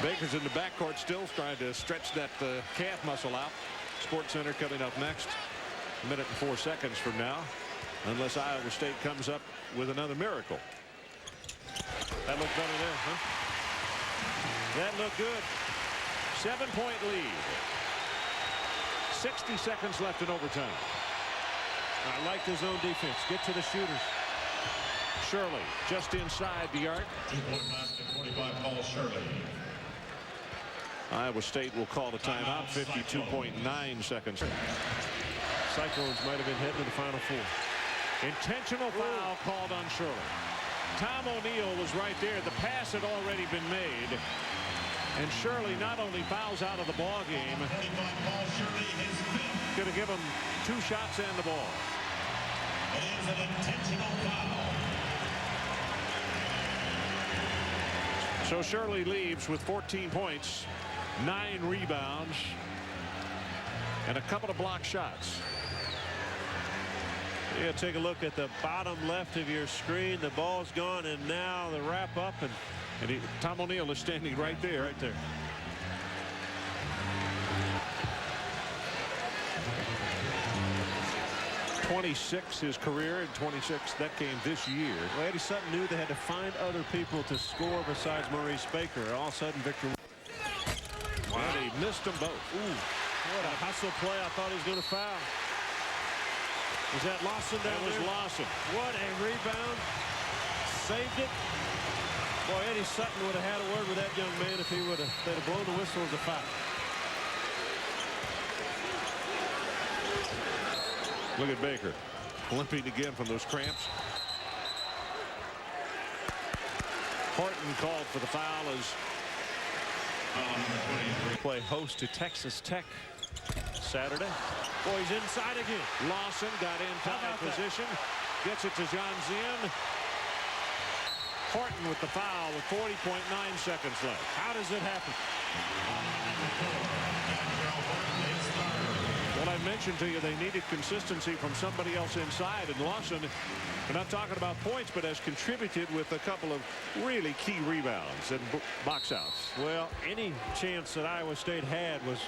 Baker's in the backcourt, still trying to stretch that calf muscle out. Sports Center coming up next. A minute and 4 seconds from now, unless Iowa State comes up with another miracle. That looked better there, huh? That looked good. 7-point lead. 60 seconds left in overtime. I like the zone defense. Get to the shooters. Shirley just inside the arc. 2-point basket, 45, Paul Shirley. Iowa State will call the timeout. 52.9 seconds. Cyclones might have been heading to the Final Four. Intentional foul called on Shirley. Tom O'Neill was right there. The pass had already been made. And Shirley not only fouls out of the ball game, going to give him 2 shots and the ball. It is an intentional foul. So Shirley leaves with 14 points, 9 rebounds, and a couple of block shots. Yeah, take a look at the bottom left of your screen. The ball's gone, and now the wrap up, and Tom O'Neill is standing right there. Right there. .26 his career, and 26 that game this year. Well, Eddie Sutton knew they had to find other people to score besides Maurice Baker. All of a sudden, Victor. Wow. And he missed them both. Ooh. What a hustle play. I thought he was going to foul. Was that Lawson down there? That was Lawson. What a rebound. Saved it. Boy, Eddie Sutton would have had a word with that young man if they'd have blown the whistle as a foul. Look at Baker limping again from those cramps. Horton called for the foul as play host to Texas Tech Saturday. Boy, he's inside again. Lawson got in tight position. Gets it to Jonzen. Horton with the foul with 40.9 seconds left. How does it happen? Well, I mentioned to you they needed consistency from somebody else inside, and Lawson, we're not talking about points, but has contributed with a couple of really key rebounds and box outs. Well, any chance that Iowa State had was,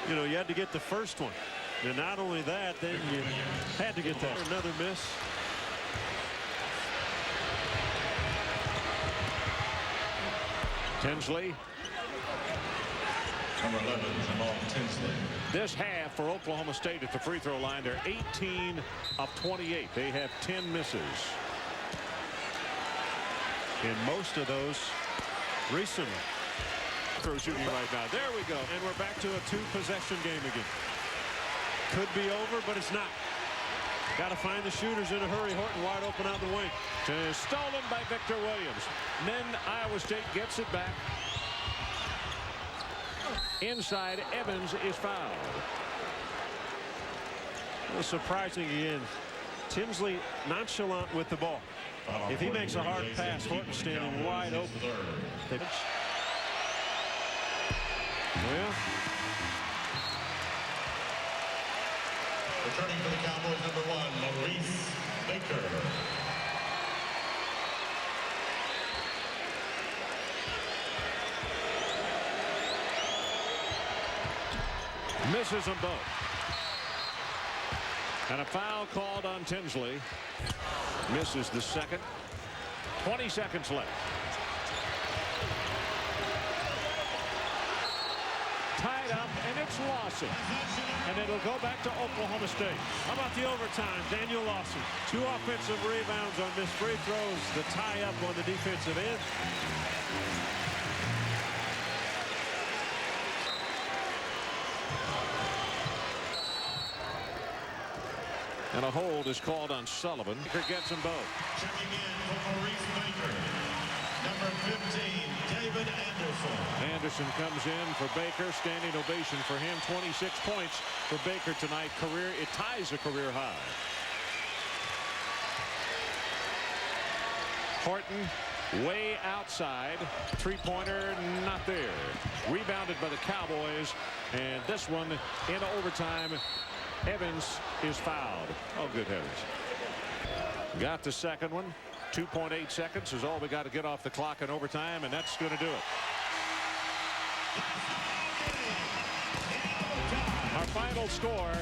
you know, you had to get the first one. And not only that, then you had to get that. Another miss. Tinsley. Number 11, Jamaal Tinsley. This half for Oklahoma State at the free throw line, they're 18 of 28. They have 10 misses. And most of those recent. Throw shooting right now. There we go. And we're back to a two-possession game again. Could be over, but it's not. Got to find the shooters in a hurry. Horton wide open out the wing. Stolen by Victor Williams. Then Iowa State gets it back. Inside, Evans is fouled. It was surprising again. Tinsley nonchalant with the ball. If he makes a hard pass, Horton standing wide open. Well, Returning for the Cowboys, number 1, Maurice Baker. misses them both. And a foul called on Tinsley. Misses the second. 20 seconds left. Tied up, and it's Lawson. And it'll go back to Oklahoma State. How about the overtime? Daniel Lawson. 2 offensive rebounds on missed free throws. The tie up on the defensive end. And a hold is called on Sullivan. Baker gets them both. Checking in for Maurice Baker. Number 15, David Anderson. Anderson comes in for Baker. Standing ovation for him. 26 points for Baker tonight. It ties a career high. Horton way outside. Three-pointer not there. Rebounded by the Cowboys. And this one in overtime. Evans is fouled. Oh, good heavens. Got the second one. 2.8 seconds is all we got to get off the clock in overtime, and that's going to do it. Our final score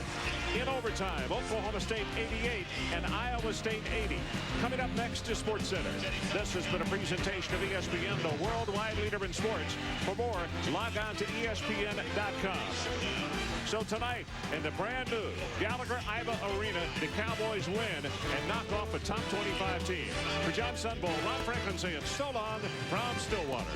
in overtime, Oklahoma State 88 and Iowa State 80. Coming up next is Sports Center. This has been a presentation of ESPN, the worldwide leader in sports. For more, log on to ESPN.com. So tonight, in the brand new Gallagher-Iba Arena, the Cowboys win and knock off a top 25 team. For John Sunvold, Ron Franklin saying so long from Stillwater.